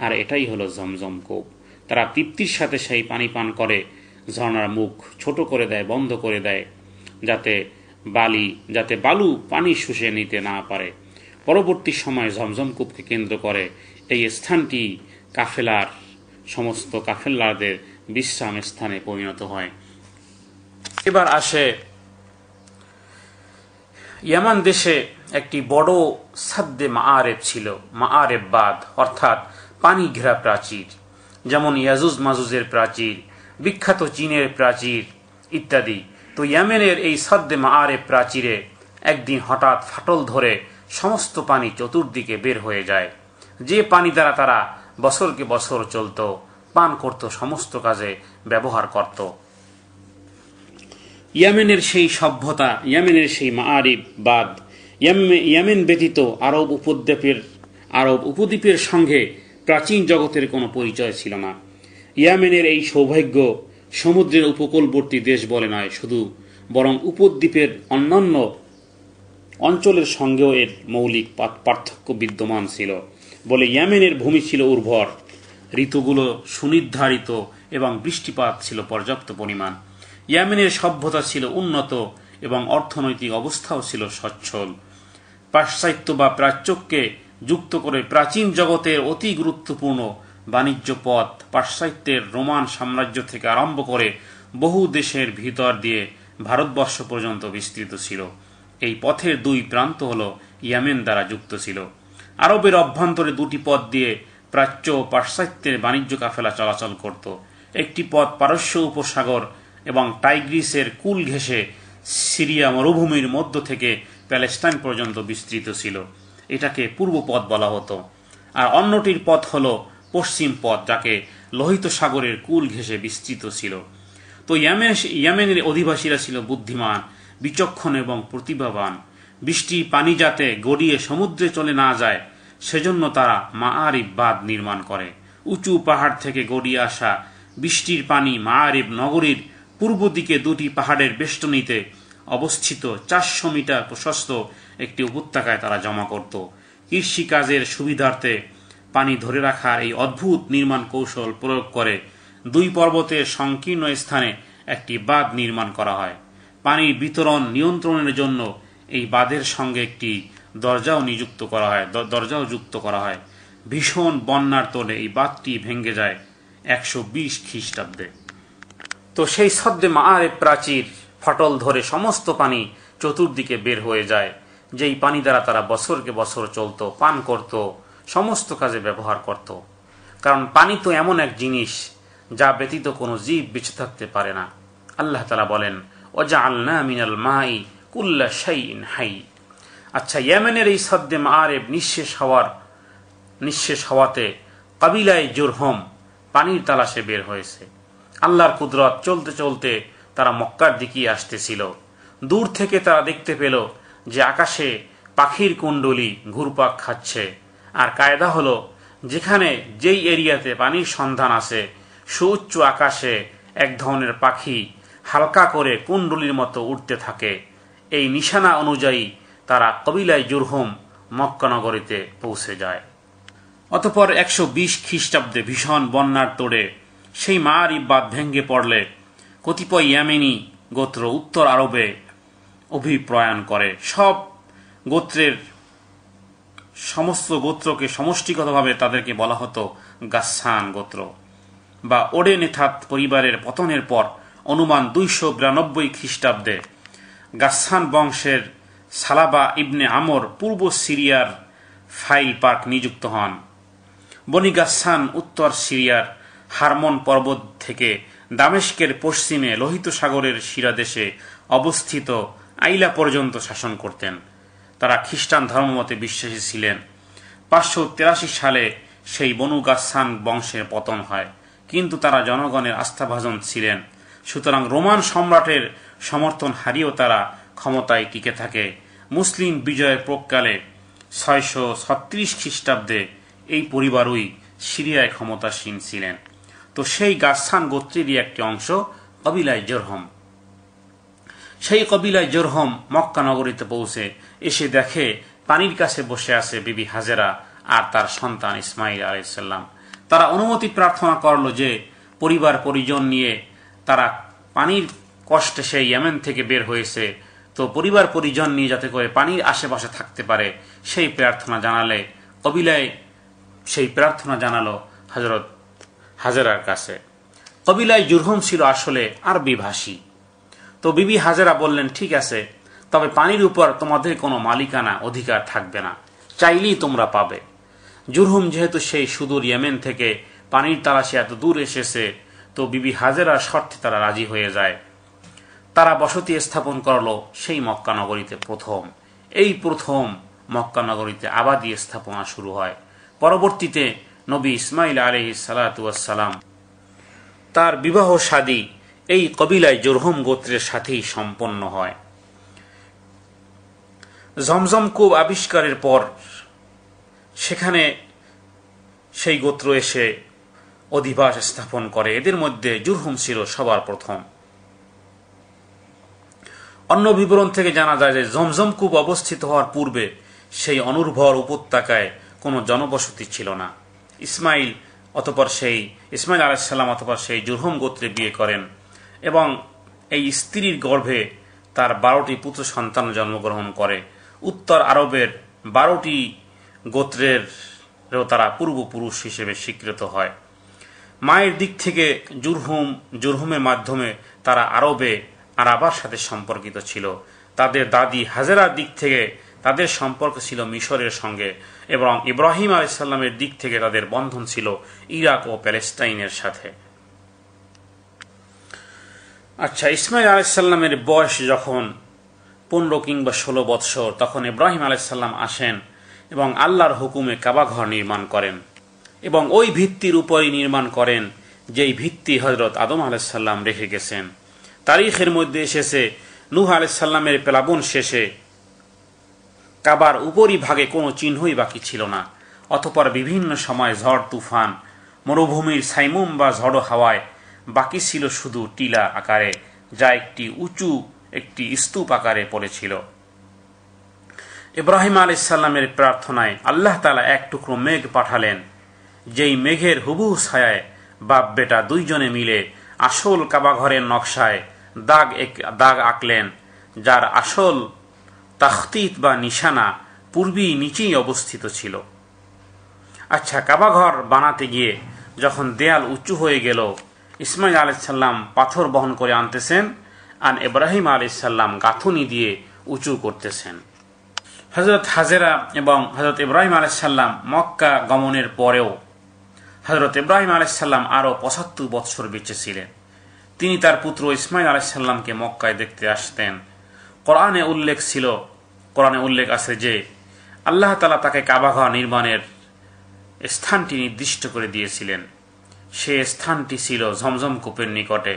আর এটাই হলো জমজম কূপ। তারা তৃপ্তির সাথে সেই পানি পান করে। ঝর্ণার মুখ ছোট করে দেয়, বন্ধ করে দেয়, যাতে বালু পানি শুষে নিতে না পারে। পরবর্তী সময় জমজম কূপকে কেন্দ্র করে এই স্থানটি সমস্ত কাফেলাদের বিশ্রাম স্থানে পরিণত হয়। এবার আসে ইয়ামান দেশে একটি বড় সাদ্দে মাআরেব ছিল, মাআরেব বাঁধ, অর্থাৎ পানি ঘেরা প্রাচীর, যেমন ইয়াজুজ মাজুজের প্রাচীর, বিখ্যাত চীনের প্রাচীর ইত্যাদি। তো ইয়ামেনের এই সাদ্দে মাআরেব প্রাচীরে একদিন হঠাৎ ফাটল ধরে সমস্ত পানি চতুর্দিকে বের হয়ে যায়। যে পানি দ্বারা তারা বছরকে বছর চলত, পান করত, সমস্ত কাজে ব্যবহার করত। ইয়ামেনের সেই সভ্যতা, ইয়ামেনের সেই মাআরিব বাদ, ইয়ামেন ব্যতীত আরব উপদ্বীপের সঙ্গে প্রাচীন জগতের কোনো পরিচয় ছিল না। ইয়ামেনের এই সৌভাগ্য সমুদ্রের উপকূলবর্তী দেশ বলে নয় শুধু, বরং উপদ্বীপের অন্যান্য অঞ্চলের সঙ্গেও এর মৌলিক পার্থক্য বিদ্যমান ছিল। বলে ইয়ামেনের ভূমি ছিল উর্বর, ঋতুগুলো সুনির্ধারিত এবং বৃষ্টিপাত ছিল পর্যাপ্ত পরিমাণ। ইয়ামেনের সভ্যতা ছিল উন্নত এবং অর্থনৈতিক অবস্থাও ছিল সচ্ছল। পাশ্চাত্য বা প্রাচ্যকে যুক্ত করে প্রাচীন জগতের অতি গুরুত্বপূর্ণ বাণিজ্য পথ পাশ্চাত্যের রোমান সাম্রাজ্য থেকে আরম্ভ করে বহু দেশের ভিতর দিয়ে ভারতবর্ষ পর্যন্ত বিস্তৃত ছিল। এই পথের 2 প্রান্ত হল ইয়ামেন দ্বারা যুক্ত ছিল। আরবের অভ্যন্তরে 2টি পথ দিয়ে প্রাচ্য ও পাশ্চাত্যের বাণিজ্য কাফেলা চলাচল করত। একটি পথ পারস্য উপসাগর এবং টাইগ্রিসের কুল ঘেঁষে সিরিয়া মরুভূমির মধ্য থেকে প্যালেস্টাইন পর্যন্ত বিস্তৃত ছিল, এটাকে পূর্ব পথ বলা হতো। আর অন্যটির পথ হল পশ্চিম পথ, যাকে লোহিত সাগরের কুল ঘেঁষে বিস্তৃত ছিল। তো ইয়ামেনের অধিবাসীরা ছিল বুদ্ধিমান, বিচক্ষণ এবং প্রতিভাবান। বৃষ্টির পানি যাতে গড়িয়ে সমুদ্রে চলে না যায় সেজন্য তারা মাআরিব বাঁধ নির্মাণ করে। উঁচু পাহাড় থেকে গড়িয়ে আসা বৃষ্টির পানি মাআরিব নগরীর পূর্ব দিকে 2টি পাহাড়ের বেষ্টনীতে অবস্থিত 400 মিটার প্রশস্ত একটি উপত্যকায় তারা জমা করত। কৃষিকাজের সুবিধার্থে পানি ধরে রাখার এই অদ্ভুত নির্মাণ কৌশল প্রয়োগ করে 2 পর্বতের সংকীর্ণ স্থানে একটি বাঁধ নির্মাণ করা হয়। পানির বিতরণ নিয়ন্ত্রণের জন্য এই বাঁধের সঙ্গে একটি দরজাও যুক্ত করা হয়। ভীষণ বন্যার তোড়ে এই বাঁধটি ভেঙে যায় 120 খ্রিস্টাব্দে। তো সেই সাদ্দে মাআরেব প্রাচীর ফাটল ধরে সমস্ত পানি চতুর্দিকে বের হয়ে যায়, যেই পানি দ্বারা তারা বছরকে বছর চলত, পান করত, সমস্ত কাজে ব্যবহার করত। কারণ পানি তো এমন এক জিনিস যা ব্যতীত কোনো জীব বেঁচে থাকতে পারে না। আল্লাহ তাআলা বলেন, ওয়াজআলনা মিনাল মাই কুল্লা শাইইন হাই। আচ্ছা, ইয়েমেনের এই সাদ্দে মাআরেব নিঃশেষ হওয়াতে কাবিলায় জুরহুম পানির তালাশে বের হয়েছে। আল্লাহর কুদরত, চলতে চলতে তারা মক্কার দিকে আসতেছিল। দূর থেকে তারা দেখতে পেল যে আকাশে পাখির কুণ্ডলী ঘুরপাক খাচ্ছে। আর কায়দা হলো, যেখানে যেই এরিয়াতে পানির সন্ধান আছে সুউচ্চ আকাশে এক ধরনের পাখি হালকা করে কুণ্ডলীর মতো উঠতে থাকে। এই নিশানা অনুযায়ী তারা কবিলায় জুরহুম মক্কা নগরীতে পৌঁছে যায়। অতঃপর 120 খ্রিস্টাব্দে ভীষণ বন্যার তোড়ে সেই মাআরিব বাঁধ ভেঙে পড়লে কতিপয় ইয়ামেনি গোত্র উত্তর আরবে অভিপ্রয়াণ করে। সমস্ত গোত্রকে সমষ্টিগতভাবে তাদেরকে বলা হতো গাসসান গোত্র বা ওডেনেথাত পরিবারের পতনের পর অনুমান 292 খ্রিস্টাব্দে গাসসান বংশের সালাবা ইবনে আমর পূর্ব সিরিয়ার ফাইল পার্ক নিযুক্ত হন। বনি গাসসান উত্তর সিরিয়ার হারমন পর্বত থেকে দামেস্কের পশ্চিমে লোহিত সাগরের শিরাদেশে অবস্থিত আইলা পর্যন্ত শাসন করতেন। তারা খ্রিস্টান ধর্মমতে বিশ্বাসী ছিলেন। 583 সালে সেই বনু গাসসান বংশের পতন হয়, কিন্তু তারা জনগণের আস্থাভাজন ছিলেন। সুতরাং রোমান সম্রাটের সমর্থন হারিয়েও তারা ক্ষমতায় টিকে থাকে। মুসলিম বিজয়ের প্রকালে 636 খ্রিস্টাব্দে এই পরিবারই সিরিয়ায় ক্ষমতাসীন ছিলেন। তো সেই গাসসান গোত্রেরই একটি অংশ কবিলায় জুরহুম। সেই কবিলায় জুরহুম মক্কা নগরীতে পৌঁছে এসে দেখে পানির কাছে বসে আছে বিবি হাজেরা আর তার সন্তান ইসমাইল আলাইহিস সালাম। তারা অনুমতি প্রার্থনা করল যে পরিবার পরিজন নিয়ে তারা পানির কষ্টে সেই ইয়েমেন থেকে বের হয়েছে, তো পরিবার পরিজন নিয়ে যাতে করে পানির আশেপাশে থাকতে পারে সেই প্রার্থনা জানালে কবিলায় সেই প্রার্থনা জানালো হযরত হাজেরার কাছে। কবিলায় জুরহুম ছিল আসলে আরবি ভাষী। তো বিবি হাজেরা বললেন, ঠিক আছে, তবে পানির উপর তোমাদের কোনো মালিকানা অধিকার থাকবে না, চাইলেই তোমরা পাবে। জুরহুম যেহেতু সেই সুদূর ইয়েমেন থেকে পানির তালাশে এত দূর এসেছে, তো বিবি হাজেরার শর্তে তারা রাজি হয়ে যায়। তারা বসতি স্থাপন করলো সেই মক্কা নগরীতে প্রথম। এই প্রথম মক্কা নগরীতে আবাদি স্থাপনা শুরু হয়। পরবর্তীতে নবী ইসমাইল আলাইহিস সালাতু ওয়াস সালাম তার বিবাহ শাদী এই কবিলায় জুরহুম গোত্রের সাথেই সম্পন্ন হয়। জমজম কূপ আবিষ্কারের পর সেখানে সেই গোত্র এসে অধিবাস স্থাপন করে। এদের মধ্যে জুরহুম ছিল সবার প্রথম। অন্য বিবরণ থেকে জানা যায় যে জমজম কূপ অবস্থিত হওয়ার পূর্বে সেই অনুর্বর উপত্যকায় কোনো জনবসতি ছিল না। ইসমাইল আলাইহিস সালাম অতঃপর সেই জুরহুম গোত্রে বিয়ে করেন এবং এই স্ত্রীর গর্ভে তার 12টি পুত্র সন্তান জন্মগ্রহণ করে। উত্তর আরবের 12টি গোত্রেরও তারা পূর্বপুরুষ হিসেবে স্বীকৃত হয়। মায়ের দিক থেকে জুরহুমের মাধ্যমে তারা আরাবার সাথে সম্পর্কিত ছিল। তাদের দাদি হাজেরার দিক থেকে তাদের সম্পর্ক ছিল মিশরের সঙ্গে, এবং ইব্রাহিম আলাইহিস সালামের দিক থেকে তাদের বন্ধন ছিল ইরাক ও প্যালেস্টাইনের সাথে। আচ্ছা, ইসমাইল আলাইহিস সালামের বয়স যখন 15 কিংবা 16 বৎসর, তখন ইব্রাহিম আলাইহিস সালাম আসেন এবং আল্লাহর হুকুমে কাবাঘর নির্মাণ করেন, এবং ওই ভিত্তির উপরই নির্মাণ করেন যেই ভিত্তি হযরত আদম আলাইহিস সালাম রেখে গেছেন। তারিখের মধ্যে এসেছে নূহ আলাইহিস সালামের প্লাবন শেষে কাবার উপরি ভাগে কোনো চিহ্নই বাকি ছিল না। অতঃপর বিভিন্ন সময় ঝড় তুফান, মরুভূমির সাইমুম বা ঝড়ো হাওয়ায় বাকি ছিল শুধু টিলা আকারে, যা একটি উঁচু একটি স্তূপ আকারে পড়েছিল। ইব্রাহিম আলাইহিস সালামের প্রার্থনায় আল্লাহ তাআলা এক টুকরো মেঘ পাঠালেন, যেই মেঘের হুবহু ছায়ায় বাপ বেটা দুইজনে মিলে আসল কাবাঘরের নকশায় দাগ আঁকলেন, যার আসল তাখতিত বা নিশানা পূর্বেই নিচেই অবস্থিত ছিল। আচ্ছা, কাবাঘর বানাতে গিয়ে যখন দেয়াল উঁচু হয়ে গেল, ইসমাইল আলাইহিস সালাম পাথর বহন করে আনতেছেন আর ইব্রাহিম আলাইহিস সালাম গাঁথুনি দিয়ে উঁচু করতেছেন। হযরত হাজেরা এবং হযরত ইব্রাহিম আলাইহিস সালাম মক্কা গমনের পরেও হযরত ইব্রাহিম আলাইহিস সালাম আরও 75 বৎসর বেঁচে ছিলেন। তিনি তার পুত্র ইসমাইল আলাইহিস সালামকে মক্কায় দেখতে আসতেন। কোরআনে উল্লেখ আছে যে আল্লাহ তাআলা তাকে কাবাঘর নির্মাণের স্থানটি নির্দিষ্ট করে দিয়েছিলেন। সে স্থানটি ছিল জমজম কূপের নিকটে।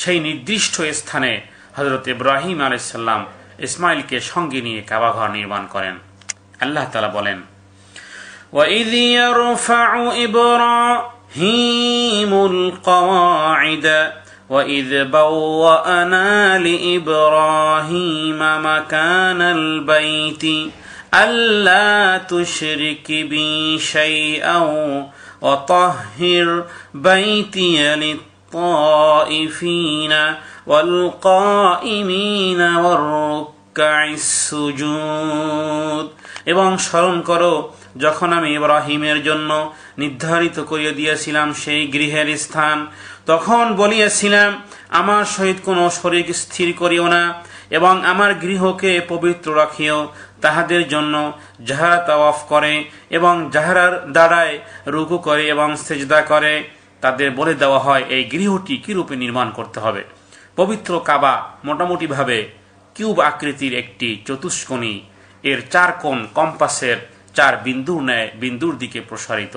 সেই নির্দিষ্ট স্থানে হযরত ইব্রাহিম আলাইহিস সালাম ইসমাইলকে সঙ্গে নিয়ে কাবাঘর নির্মাণ করেন। আল্লাহ তাআলা বলেন, وَإِذْ يَرْفَعُ إِبْرَاهِيمُ الْقَوَاعِدَ وَإِذْ بَوَّأْنَا لِإِبْرَاهِيمَ مَكَانَ الْبَيْتِ أَلَّا تُشْرِكْ بِي شَيْئًا وَطَهِّرْ بَيْتِيَ لِلطَّائِفِينَ وَالْقَائِمِينَ وَالرُّكَّعِ السُّجُودِ। এবং স্মরণ করো যখন আমি ইব্রাহিমের জন্য নির্ধারিত করিয়া দিয়েছিলাম সেই গৃহের স্থান, তখন বলিয়াছিলাম, আমার সহিত কোনো শরীক স্থির করিও না, এবং আমার গৃহকে পবিত্র রাখিও তাহাদের জন্য যাহারা তাওয়াফ করে এবং যাহারার দ্বারায় রুকু করে এবং সিজদা করে, তাদের বলে দেওয়া হয় এই গৃহটি কী রূপে নির্মাণ করতে হবে। পবিত্র কাবা মোটামুটিভাবে কিউব আকৃতির একটি চতুষ্কোণী, এর 4 কোণ কম্পাসের 4 বিন্দুর দিকে প্রসারিত।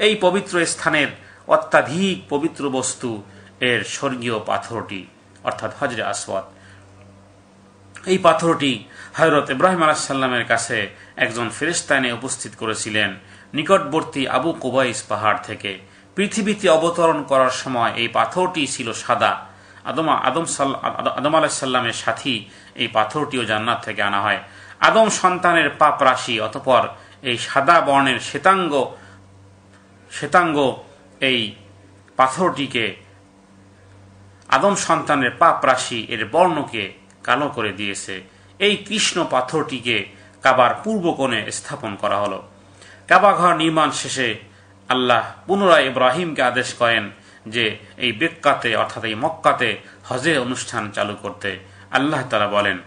এই পবিত্র স্থানের অত্যাধিক পবিত্র বস্তু এর স্বর্গীয় পাথরটি, অর্থাৎ হজরে আসওয়াদ। এই পাথরটি হযরত ইব্রাহিম আলাইহিস সালামের কাছে একজন ফেরেশতা এনে উপস্থিত করেছিলেন নিকটবর্তী আবু কুবাইস পাহাড় থেকে। পৃথিবীতে অবতরণ করার সময় এই পাথরটি ছিল সাদা। আদম আলাইহিস সালামের সাথী এই পাথরটিও জান্নাত থেকে আনা হয়। আদম সন্তানের পাপ রাশি, অতঃপর এই সাদা বর্ণের শ্বেতাঙ্গ এই পাথরটিকে, আদম সন্তানের পাপ রাশি এর বর্ণকে কালো করে দিয়েছে। এই কৃষ্ণ পাথরটিকে কাবার পূর্ব কোণে স্থাপন করা হলো। কাবা ঘর নির্মাণ শেষে আল্লাহ পুনরায় ইব্রাহিমকে আদেশ করেন যে এই বেক্কাতে অর্থাৎ এই মক্কাতে হজের অনুষ্ঠান চালু করতে। আল্লাহ তাআলা বলেন,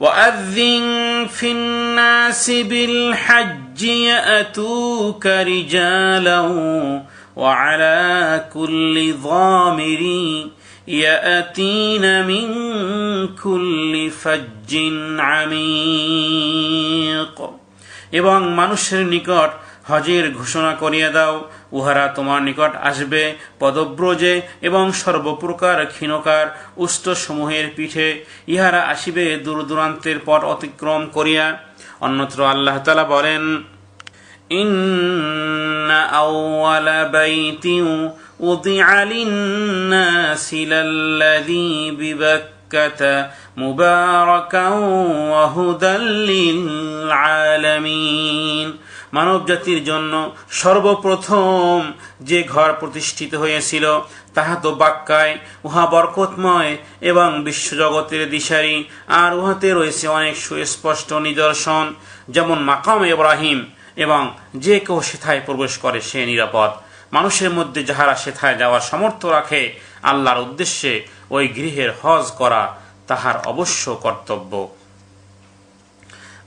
وَأَذِّن فِي النَّاسِ بِالْحَجِّ يَأْتُوكَ رِجَالًا وَعَلَى كُلِّ ضَامِرٍ يَأْتِينَ مِنْ كُلِّ فَجٍّ عَمِيقٍ। এবং মানুষের নিকট হজের ঘোষণা করিয়া দাও, উহারা তোমার নিকট আসবে পদব্রজে এবং সর্বপ্রকার ক্ষীণকার উষ্টসমূহের পিঠে। ইহারা আসিবে দূর দূরান্তের পথ অতিক্রম করিয়া। অন্যত্র আল্লাহ তাআলা বলেন, ইন্না আউওয়ালা বাইতিন উদিআ লিন-নাসি লাল্লাযী বিবাক্কাতা মুবারাকান ওয়া হুদাল লিল-আলামিন। মানব জাতির জন্য সর্বপ্রথম যে ঘর প্রতিষ্ঠিত হয়েছিল তাহা তো বাক্কায়, উহা বরকতময় এবং বিশ্বজগতের দিশারি, আর উহাতে রয়েছে অনেক সুস্পষ্ট নিদর্শন, যেমন মাকাম ইব্রাহিম, এবং যে কেউ সেথায় প্রবেশ করে সে নিরাপদ। মানুষের মধ্যে যাহারা সেথায় যাওয়ার সামর্থ্য রাখে, আল্লাহর উদ্দেশ্যে ওই গৃহের হজ করা তাহার অবশ্য কর্তব্য।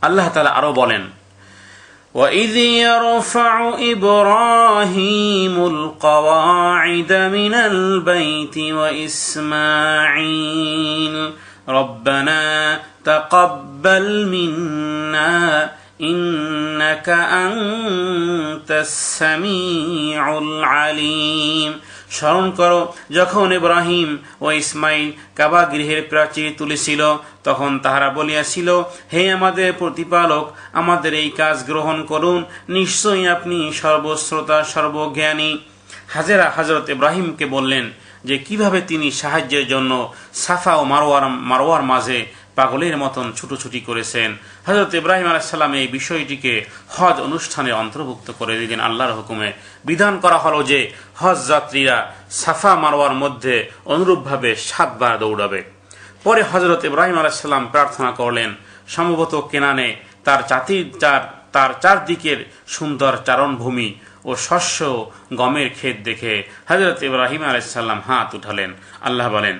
আল্লাহ তাআলা আরো বলেন, وَإِذْ يَرْفَعُ إِبْرَاهِيمُ الْقَوَاعِدَ مِنَ الْبَيْتِ وَإِسْمَاعِيلُ رَبَّنَا تَقَبَّلْ مِنَّا إِنَّكَ أَنْتَ السَّمِيعُ الْعَلِيمُ। স্মরণ করো যখন ইব্রাহিম ও ইসমাইল কাবা গৃহের প্রাচীর তুলেছিল, তখন তাহারা বলিয়াছিল, হে আমাদের প্রতিপালক, আমাদের এই কাজ গ্রহণ করুন, নিশ্চয়ই আপনি সর্বশ্রোতা সর্বজ্ঞানী। হাজেরা হযরত ইব্রাহিমকে বললেন যে কিভাবে তিনি সাহায্যের জন্য সাফা ও মারওয়ার মাঝে পাগলের মতন ছুটোছুটি করেছেন। হযরত ইব্রাহিম আলাইহিস সালাম এই বিষয়টিকে হজ অনুষ্ঠানে অন্তর্ভুক্ত করে দিলেন। আল্লাহর হুকুমে বিধান করা হলো যে হজ যাত্রীরা সাফা মারওয়ার মধ্যে অনুরূপভাবে 7 বার দৌড়াবে। পরে হযরত ইব্রাহিম আলাইহিস সালাম প্রার্থনা করলেন, সম্ভবত কেনানে তার চারদিকের সুন্দর চারণভূমি ও শস্য গমের ক্ষেত দেখে হযরত ইব্রাহিম আলাইহিস সালাম হাত উঠালেন। আল্লাহ বলেন,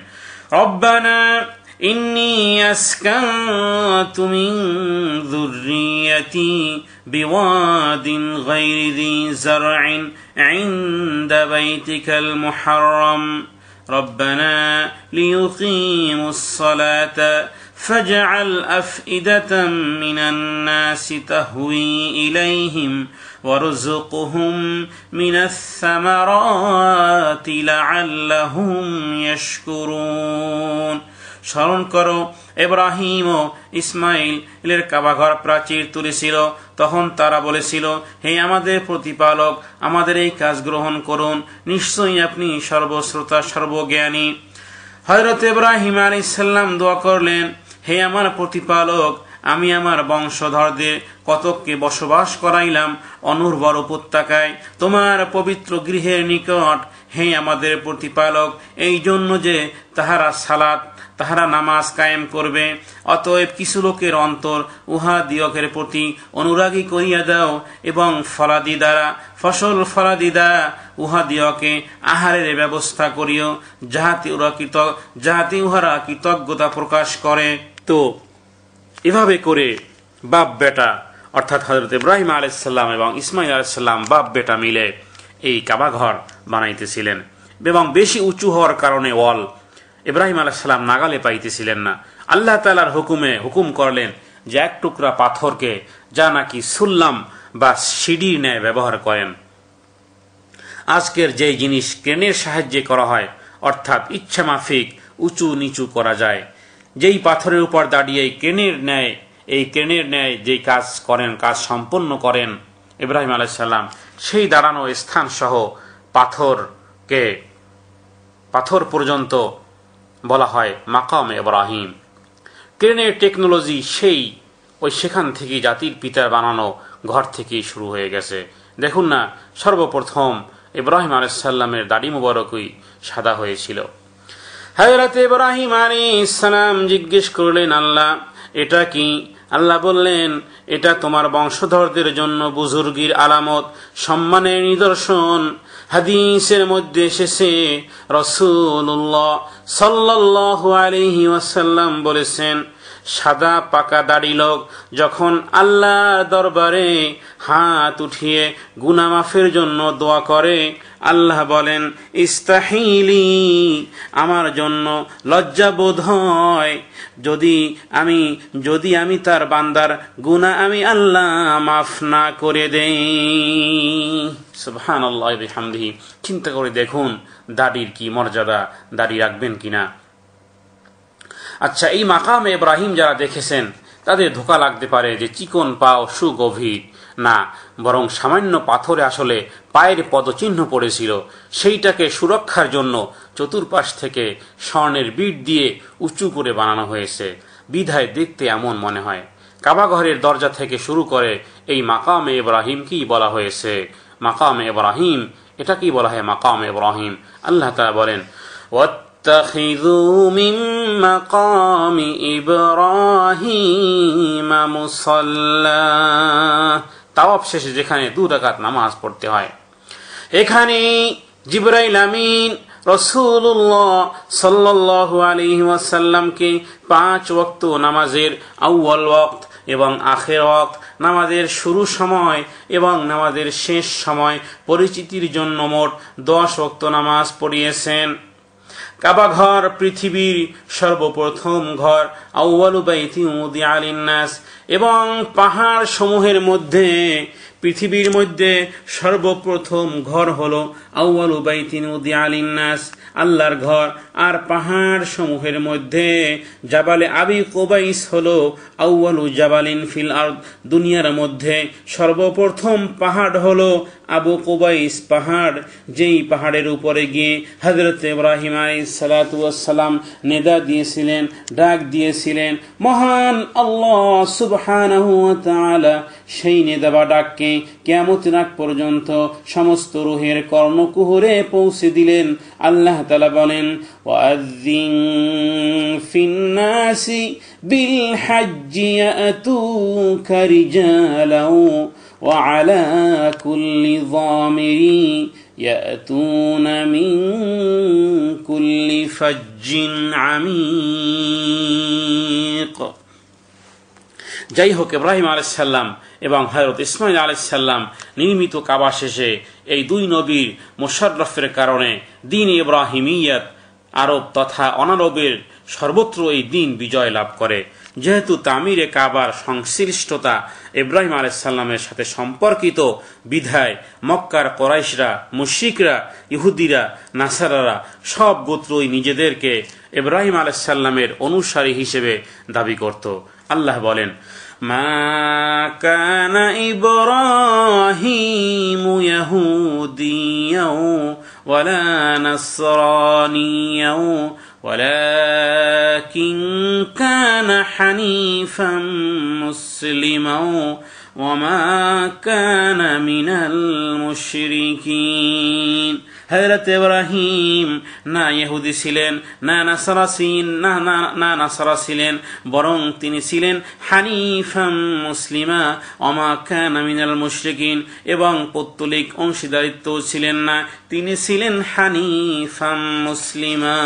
রব্বানা إني أسكنت من ذريتي بواد غير ذي زرع عند بيتك المحرم ربنا ليقيموا الصلاة فاجعل أفئدة من الناس تهوي إليهم وارزقهم من الثمرات لعلهم يشكرون। স্মরণ করো ইব্রাহিম ও ইসমাইলের কাবাঘর প্রাচীর তুলেছিল, তখন তারা বলেছিল, হে আমাদের প্রতিপালক, আমাদের এই কাজ গ্রহণ করুন, নিশ্চয়ই আপনি সর্বশ্রোতা সর্বজ্ঞানী। হযরত ইব্রাহিম আলাইহিস সালাম দোয়া করলেন, হে আমার প্রতিপালক, আমি আমার বংশধরদের কতককে বসবাস করাইলাম অনুর্বর উপত্যকায় তোমার পবিত্র গৃহের নিকট। হে আমাদের প্রতিপালক, এই জন্য যে তাহারা নামাজ কায়েম করবে, অতএব কিছু লোকের অন্তর উহা দিয়কের প্রতি অনুরাগী করিয়া দাও, এবং ফসল ফলাদি দ্বারা উহা দিয়কে আহারের ব্যবস্থা করিও, যাহাতে উহারা কৃতজ্ঞতা প্রকাশ করে। তো এভাবে করে বাপ বেটা অর্থাৎ হযরত ইব্রাহিম আলাইহিস সালাম এবং ইসমাইল আলাইহিস সালাম বাপ বেটা মিলে এই কাবাঘর বানাইতেছিলেন, এবং বেশি উঁচু হওয়ার কারণে ওয়াল ইব্রাহিম আলাইহিস সালাম নাগালে পাইতেছিলেন না। আল্লাহ তাআলার হুকুম করলেন যে এক টুকরা পাথরকে যা নাকি সুল্লাম বা সিঁড়ির ন্যায় ব্যবহার করেন। আজকের যে জিনিস ক্রেনের সাহায্যে করা হয়, অর্থাৎ ইচ্ছা মাফিক উঁচু নিচু করা যায়, যেই পাথরের উপর দাঁড়িয়ে এই ক্রেনের ন্যায় যেই কাজ সম্পন্ন করেন ইব্রাহিম আলাইহিস সালাম, সেই দাঁড়ানো স্থান সহ পাথর পর্যন্ত বলা হয় মাকামে ইব্রাহিম। ক্রেনের টেকনোলজি সেখান থেকে জাতির পিতার বানানো ঘর থেকেই শুরু হয়ে গেছে। দেখুন না, সর্বপ্রথম ইব্রাহিম আলাইহিস সালামের দাড়ি মুবারকই সাদা হয়েছিল। হযরত ইব্রাহিম আলাইহিস সালাম জিজ্ঞেস করলেন, আল্লাহ এটা কি? আল্লাহ বললেন, এটা তোমার বংশধরদের জন্য বুজুর্গির আলামত, সম্মানের নিদর্শন। হাদিসের মধ্যে এসেছে রাসূলুল্লাহ সাল্লাল্লাহু আলাইহি ওয়াসাল্লাম বলেছেন, সাদা পাকা দাড়ি লোক যখন আল্লাহর দরবারে হাত উঠিয়ে গুনাহ মাফের জন্য দোয়া করে, আল্লাহ বলেন, ইস্তাহিলি, আমার জন্য লজ্জাবোধ হয় যদি আমি তার বান্দার গুনাহ আমি আল্লাহ মাফ না করে দেই। সুবহানাল্লাহ ওয়া বিহামদিহি। চিন্তা করে দেখুন দাড়ির কি মর্যাদা, দাড়ি রাখবেন কিনা। আচ্ছা, এই মাকামে ইব্রাহিম যারা দেখেছেন তাদের ধোঁকা লাগতে পারে যে চিকন পাও সুগভীর না, বরং সামান্য পাথরে আসলে পায়ের পদচিহ্ন পড়েছিল। সেইটাকে সুরক্ষার জন্য চতুর্পাশ থেকে স্বর্ণের বিট দিয়ে উঁচু করে বানানো হয়েছে, বিধায় দেখতে এমন মনে হয়। কাবাঘরের দরজা থেকে শুরু করে এই মাকামে ইব্রাহিমকেই বলা হয়েছে মাকামে ইব্রাহিম। এটা কি বলা হয় মাকামে ইব্রাহিম? আল্লাহ তাআলা বলেন, واتخذوا من مقام إبراهيم مصلى। তাওয়াফ শেষে যেখানে 2 রাকাত নামাজ পড়তে হয়, এখানে জিবরাইল আমিন রাসূলুল্লাহ সাল্লাল্লাহু আলাইহি ওয়াসাল্লামকে 5 ওয়াক্ত নামাজের আউয়াল ওয়াক্ত এবং আখির ওয়াক্ত, নামাজের শুরু সময় এবং নামাজের শেষ সময় পরিচিতির জন্য মোট 10 ওয়াক্ত নামাজ পড়িয়েছেন। কাবা ঘর পৃথিবীর সর্বপ্রথম ঘর, আউয়ালু বাইতিন উযিআ লিন-নাস, এবং পাহাড় সমূহের মধ্যে পৃথিবীর মধ্যে সর্বপ্রথম ঘর হলো আউয়ালু বাইতিন উযিআ লিন-নাস, আল্লাহর ঘর। আর পাহাড় সমূহের মধ্যে জাবালে আবি কুবাইস হলো আউয়ালু জাবালিন ফিল আরদ, দুনিয়ার মধ্যে সর্বপ্রথম পাহাড় হলো আবু কুবাইস পাহাড়, যেই পাহাড়ের উপরে গিয়ে হযরত ইব্রাহিম আলাইহিস সালাতু ওয়াস সালাম নেদা দিয়েছিলেন, ডাক দিয়েছিলেন। মহান আল্লাহ সুবহানাহু ওয়া তাআলা সেই নেদা বা ডাককে কিয়ামতের আগ পর্যন্ত সমস্ত রূহের কর্ণকুহরে পৌঁছে দিলেন। আল্লাহ তাআলা বলেন, ওয়াযিন ফিন-নাসি বিল হাজ্জি ইয়াতুকা রিজালাও ওয়া আলা কুল্লি যামিরি ইয়াতুনা মিন কুল্লি ফাজ্জিন আমিক। যাই হোক, ইব্রাহিম আলাইহিস সালাম এবং হযরত ইসমাঈল আলাইহিস সালাম নির্মিত কাবা শেষে এই 2 নবীর মুশাররফের কারণে দ্বীন ইব্রাহিমিয়ত আরব তথা অনারবের সর্বত্র এই দিন বিজয় লাভ করে। যেহেতু তামিরে কাবার সংশ্লিষ্টতা ইব্রাহিম আলাইহিস সালামের সাথে সম্পর্কিত, বিধায় মক্কার কুরাইশরা, মুশরিকরা, ইহুদিরা, নাসারারা সব গোত্রই নিজেদেরকে ইব্রাহিম আলাইহিস সালামের অনুসারী হিসেবে দাবি করত। আল্লাহ বলেন, মা কানা ইব্রাহিমু ইয়াহুদিয়্যাও ওয়ালা নাসরানিয়্যাও ওয়ালাকিন কানা হানিফাম মুসলিমাও ওয়া মা কানা মিনাল মুশরিকিন। হযরত ইব্রাহিম না ইহুদি ছিলেন, না নাসারা ছিলেন, বরং তিনি ছিলেন হানিফাম মুসলিমা ওয়া মা কানা মিনাল মুশরিকিন, এবং পৌত্তলিক অংশীদারিত্ব ছিলেন না, তিনি ছিলেন হানিফাম মুসলিমা।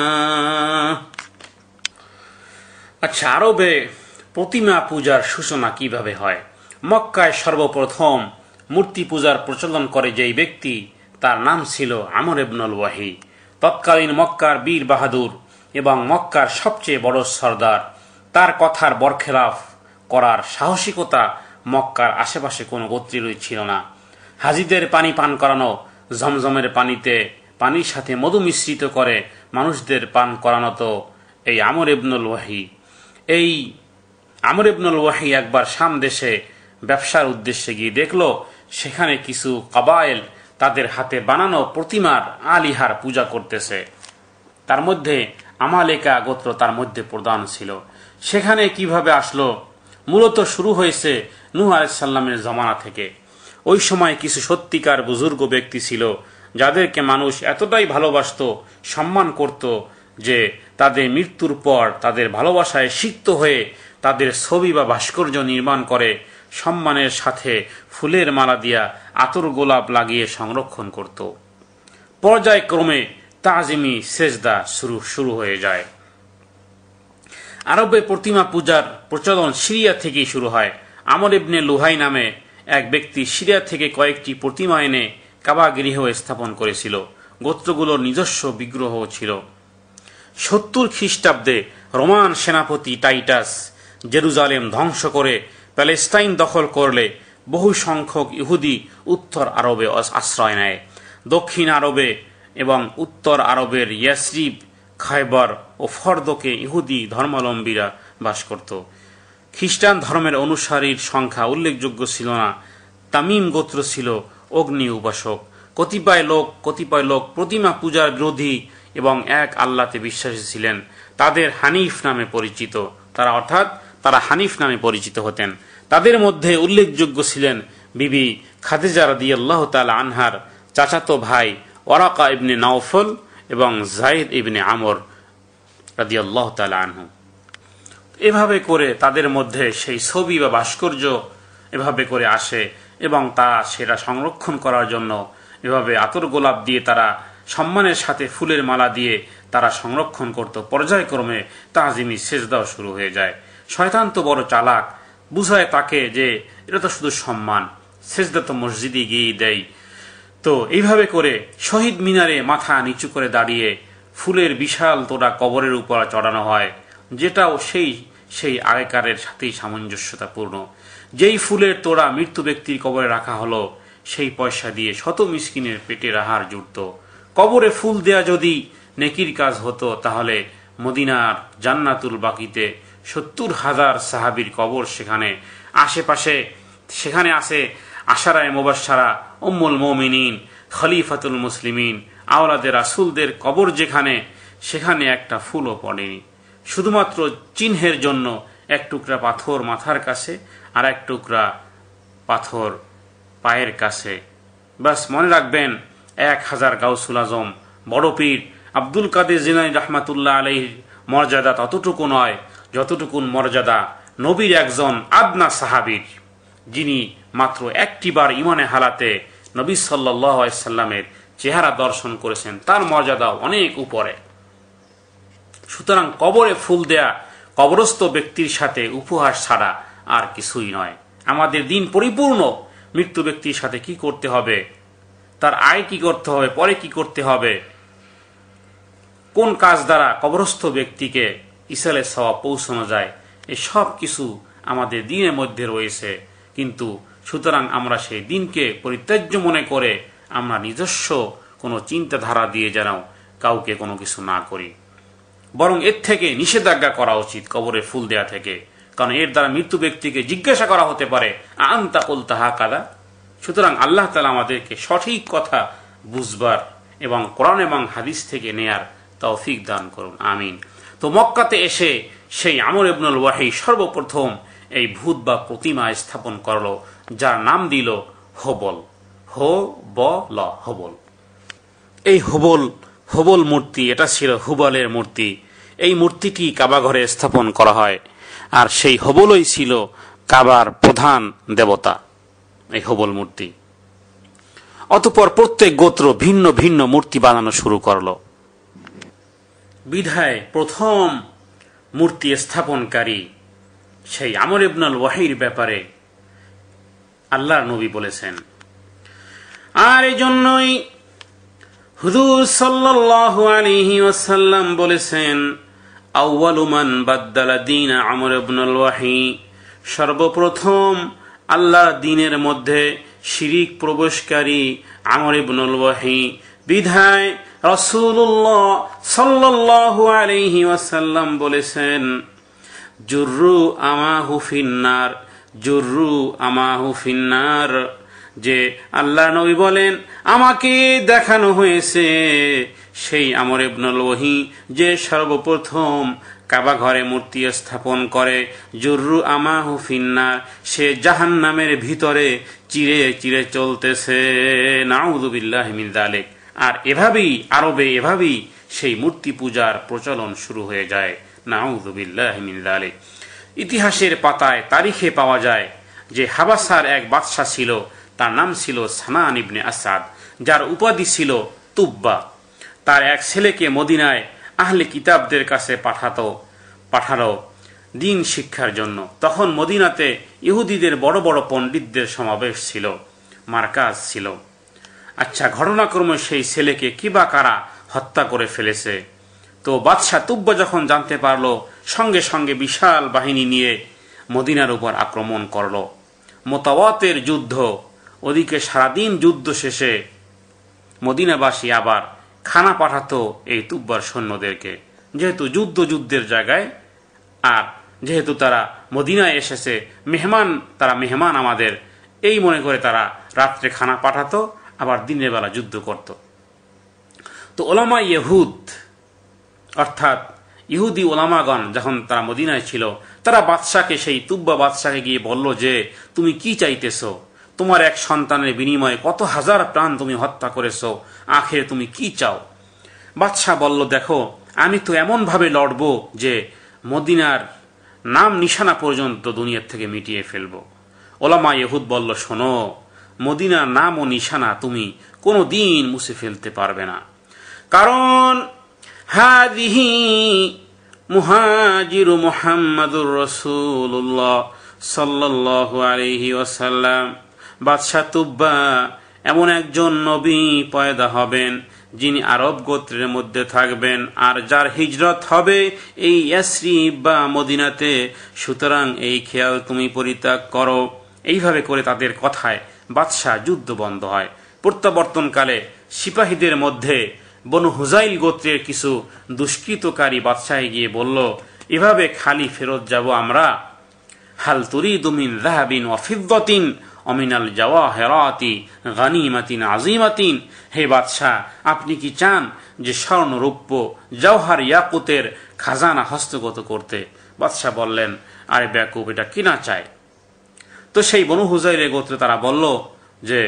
আচ্ছা, আরবে প্রতিমা পূজার সূচনা কিভাবে হয়? মক্কায় সর্বপ্রথম মূর্তি পূজার প্রচলন করে যেই ব্যক্তি, তার নাম ছিল আমর ইবনুল ওয়াহি। তৎকালীন মক্কার বীর বাহাদুর এবং মক্কার সবচেয়ে বড় সর্দার। তার কথার বরখেলাফ করার সাহসিকতা মক্কার আশেপাশে কোনো গোত্রেরই ছিল না। হাজিদের পানি পান করানো, জমজমের পানির সাথে মধু মিশ্রিত করে মানুষদের পান করানো তো এই আমর ইবনুল ওয়াহি। এই আমর ইবনুল ওয়াহি একবার শাম দেশে ব্যবসার উদ্দেশ্যে গিয়ে দেখল সেখানে কিছু কাবায়েল তাদের হাতে বানানো প্রতিমার আলিহার পূজা করতেছে। তার মধ্যে আমালেকা গোত্র তার মধ্যে প্রধান ছিল। সেখানে কিভাবে আসলো? মূলত শুরু হয়েছে নূহ আলাইহিস সালামের জমানা থেকে। ওই সময় কিছু সত্যিকার বুজুর্গ ব্যক্তি ছিল যাদেরকে মানুষ এতটাই ভালোবাসত, সম্মান করত যে তাদের মৃত্যুর পর তাদের ভালোবাসায় সিক্ত হয়ে তাদের ছবি বা ভাস্কর্য নির্মাণ করে সম্মানের সাথে ফুলের মালা দিয়া আতর গোলাপ লাগিয়ে সংরক্ষণ করত। পর্যায়ক্রমে তাজিমি সেজদা শুরু হয়ে যায়। আরবে প্রতিমা পূজার প্রচলন সিরিয়া থেকেই শুরু হয়। আমর ইবনে লুহাই নামে এক ব্যক্তি সিরিয়া থেকে কয়েকটি প্রতিমা এনে কাবা গৃহে স্থাপন করেছিল। গোত্রগুলোর নিজস্ব বিগ্রহ ছিল। 70 খ্রিস্টাব্দে রোমান সেনাপতি টাইটাস জেরুজালেম ধ্বংস করে প্যালেস্টাইন দখল করলে বহু সংখ্যক ইহুদি উত্তর আরবে আশ্রয় নেয়। দক্ষিণ আরবে এবং উত্তর আরবের ইয়াসরিব, খায়বার ও ফর্দকে ইহুদি ধর্মাবলম্বীরা বাস করত। খ্রিস্টান ধর্মের অনুসারীর সংখ্যা উল্লেখযোগ্য ছিল না। তামিম গোত্র ছিল অগ্নি উপাসক। কতিপয় লোক প্রতিমা পূজার বিরোধী এবং এক আল্লাহতে বিশ্বাসী ছিলেন। তাদের হানিফ নামে পরিচিত। তারা হানিফ নামে পরিচিত হতেন। তাদের মধ্যে উল্লেখযোগ্য ছিলেন বিবি খাদিজা রাদিয়াল্লাহু তাআলা আনহার চাচাতো ভাই ওয়ারাকা ইবনে নাওফল এবং যায়েদ ইবনে আমর রাদিয়াল্লাহু তাআলা আনহু। এভাবে করে তাদের মধ্যে সেই ছবি বা ভাস্কর্য এভাবে করে আসে এবং সেটা সংরক্ষণ করার জন্য এভাবে আতর গোলাপ দিয়ে তারা সম্মানের সাথে ফুলের মালা দিয়ে তারা সংরক্ষণ করত। পর্যায়ক্রমে তাজিমি সেজদাও শুরু হয়ে যায়। শয়তান তো বড় চালাক, বুঝায় তাকে যে এটা তো শুধু সম্মান, সেজদা তো মসজিদে গিয়ে দেয়। তো এইভাবে করে শহীদ মিনারে মাথা নিচু করে দাঁড়িয়ে ফুলের বিশাল তোড়া কবরের উপর চড়ানো হয়, যেটাও সেই আগেকারের সাথেই সামঞ্জস্যতাপূর্ণ। যেই ফুলের তোড়া মৃত্যু ব্যক্তির কবরে রাখা হলো, সেই পয়সা দিয়ে শত মিসকিনের পেটের আহার জুটত। কবরে ফুল দেয়া যদি নেকির কাজ হতো, তাহলে মদিনার জান্নাতুল বাকিতে 70,000 সাহাবীর কবর সেখানে আশেপাশে সেখানে আছে আশারায়ে মুবাশশারা, উম্মুল মুমিনিন, খলিফাতুল মুসলিমিন, আওলাদে রাসূলদের কবর সেখানে একটা ফুলও পড়েনি। শুধুমাত্র চিহ্নের জন্য এক টুকরা পাথর মাথার কাছে আর এক টুকরা পাথর পায়ের কাছে। বাস মনে রাখবেন, 1000 গাউসুল আজম বড় পীর আব্দুল কাদের জিলানী রাহমাতুল্লাহ আলাইহির মর্যাদা ততটুকু নয় যতটুকুন মর্যাদা নবীর একজন আদনা সাহাবীর, যিনি মাত্র একটিবার ইমানে হালাতে নবী সাল্লাল্লাহু আলাইহি সাল্লামের চেহারা দর্শন করেছেন, তার মর্যাদা অনেক উপরে। সুতরাং কবরে ফুল দেয়া কবরস্থ ব্যক্তির সাথে উপহাস ছাড়া আর কিছুই নয়। আমাদের দিন পরিপূর্ণ মৃত্যু ব্যক্তির সাথে কি করতে হবে, তার আয় কি করতে হবে, পরে কি করতে হবে, কোন কাজ দ্বারা কবরস্থ ব্যক্তিকে ইসালে সওয়াব পৌঁছানো যায়, এই সব কিছু আমাদের দিনের মধ্যে রয়েছে। কিন্তু সুতরাং আমরা সেই দিনকে পরিত্যাজ্য মনে করে আমরা নিজস্ব কোনো চিন্তাধারা দিয়ে যেন কাউকে কোনো কিছু না করি, বরং এর থেকে নিষেধাজ্ঞা করা উচিত কবরে ফুল দেয়া থেকে। কারণ এর দ্বারা মৃত্যু ব্যক্তিকে জিজ্ঞাসা করা হতে পারে আনতা কুলতা হাকাযা। সুতরাং আল্লাহ তাআলা আমাদেরকে সঠিক কথা বুঝবার এবং কোরআন এবং হাদিস থেকে নেয়ার তৌফিক দান করুন, আমিন। তো মক্কাতে এসে সেই আমর ইবনুল ওয়াহি সর্বপ্রথম এই ভূত বা প্রতিমা স্থাপন করলো, যার নাম দিল হবল। হবল। এই হবল মূর্তি, এটা ছিল হুবলের মূর্তি। এই মূর্তিটি কাবা ঘরে স্থাপন করা হয়, আর সেই হবলই ছিল কাবার প্রধান দেবতা, এই হবল মূর্তি। অতঃপর প্রত্যেক গোত্র ভিন্ন ভিন্ন মূর্তি বানানো শুরু করলো। বিধায় প্রথম মূর্তি স্থাপনকারী সেই আমর ইবনুল ওয়াহির ব্যাপারে আল্লাহর নবী বলেছেন, আর এই জন্যই হুজুর সাল্লাল্লাহু আলাইহি ওয়াসাল্লাম বলেছেন, আউয়ালু মান বাদদালা দীন আমর ইবনে ওয়াহি, সর্বপ্রথম আল্লাহর দ্বীনের মধ্যে শিরিক প্রবেশকারী আমর ইবনে ওয়াহি। বিধায় রাসূলুল্লাহ সাল্লাল্লাহু আলাইহি ওয়াসাল্লাম বলেছেন, জুররু আমাহু ফিন্নার, জুররু আমাহু ফিন্নার, যে আল্লাহ নবী বলেন, আমাকে দেখানো হয়েছে সেই আমর ইবনে ওয়াহি যে সর্বপ্রথম কাবা ঘরে মূর্তি স্থাপন করে, জুররু আমাহু ফিন্নার, সে জাহান্নামের ভিতরে চিরে চিরে চলতেছে। নাউযু বিল্লাহি মিন যালিক। আর এভাবেই এভাবেই সেই মূর্তি পূজার প্রচলন শুরু হয়ে যায়। নাউযু বিল্লাহি মিন যালিক। ইতিহাসের পাতায় তারিখে পাওয়া যায় যে হাবাসার এক বাদশাহ ছিল, তার নাম ছিল সানান ইবনে আসাদ, যার উপাধি ছিল তুব্বা। তার এক ছেলেকে মদিনায় আহলে কিতাবদের কাছে পাঠালো দিন শিক্ষার জন্য। তখন মদিনাতে ইহুদিদের বড় বড় পণ্ডিতদের সমাবেশ ছিল, মার্কাজ ছিল। আচ্ছা, ঘটনাক্রমে সেই ছেলেকে কিবা কারা হত্যা করে ফেলেছে। তো বাদশাহ তুব্বা যখন জানতে পারলো, সঙ্গে সঙ্গে বিশাল বাহিনী নিয়ে মদিনার উপর আক্রমণ করল। মোতাওয়াতের যুদ্ধ, ওদিকে সারাদিন যুদ্ধ শেষে মদিনাবাসী আবার খানা পাঠাতো এই তুব্বার সৈন্যদেরকে, যেহেতু যুদ্ধের জায়গায়, আর যেহেতু তারা মদিনায় এসেছে, তারা মেহমান আমাদের, এই মনে করে তারা রাত্রে খানা পাঠাতো, আবার দিনের বেলা যুদ্ধ করত। তো ওলামা ইহুদ, অর্থাৎ ইহুদি ওলামাগণ যখন তারা মদিনায় ছিল, তারা বাদশাকে, সেই তুব্বা বাদশাকে গিয়ে বলল যে, তুমি কি চাইতেছো? তোমার এক সন্তানের বিনিময়ে কত হাজার প্রাণ তুমি হত্যা করেছো, আখেরে তুমি কি চাও? বাদশাহ বলল, দেখো, আমি তো এমনভাবে লড়ব যে মদিনার নাম নিশানা পর্যন্ত দুনিয়ার থেকে মিটিয়ে ফেলব। ওলামা ইহুদ বলল, শোনো, মদিনার নাম ও নিশানা তুমি কোনো দিন মুছে ফেলতে পারবে না, কারণ হাদিহি মুহাজিরু মুহাম্মাদুর রাসূলুল্লাহ সাল্লাল্লাহু আলাইহি ওয়াসাল্লাম। বাদশাহ তুব্বা এমন একজন নবী পয়দা হবেন যিনি আরব গোত্রের মধ্যে থাকবেন, আর যার হিজরত হবে এই ইয়াসরিব বা মদিনাতে। সুতরাং এই খেয়াল তুমি পরিত্যাগ করো। এইভাবে করে তাদের কথায় বাদশাহ যুদ্ধ বন্ধ হয়। প্রত্যাবর্তনকালে সিপাহীদের মধ্যে বনু হুজাইল গোত্রের কিছু দুষ্কৃতকারী বাদশাহে গিয়ে বলল, এভাবে খালি ফেরত যাব আমরা? হাল তুরিদু মিন যাহাবিন ওয়া ফিদ্দাতিন অমিনাল জাওয়াহিরাতি গানিমাতিন আযীমাতিন। হে বাদশাহ, আপনি কি চান যে স্বর্ণ রৌপ্য জওহার ইয়াকুতের খাজানা হস্তগত করতে? বাদশাহ বললেন, আরে বেয়াকুব, এটা কিনা চায়? তো সেই বনু হুজাইলের গোত্রে তারা বলল যে,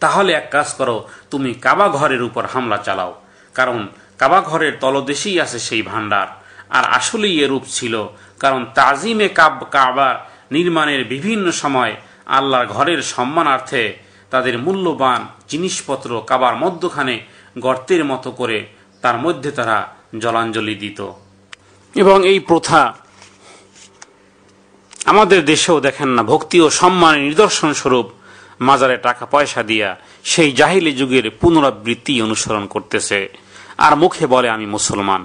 তাহলে এক কাজ করো, তুমি কাবা ঘরের উপর হামলা চালাও, কারণ কাবা ঘরের তলদেশেই আছে সেই ভান্ডার। আর আসলেই এরূপ ছিল, কারণ তাজিমে কাবা নির্মাণের বিভিন্ন সময় আল্লাহর ঘরের সম্মানার্থে তাদের মূল্যবান জিনিসপত্র কাবার মধ্যখানে গর্তের মতো করে তার মধ্যে তারা জলাঞ্জলি দিত। এবং এই প্রথা আমাদের দেশেও দেখেন না, ভক্তি ও সম্মানের নিদর্শন স্বরূপ মাজারে টাকা পয়সা দিয়া সেই জাহিলি যুগের পুনরাবৃত্তি অনুসরণ করতেছে, আর মুখে বলে আমি মুসলমান।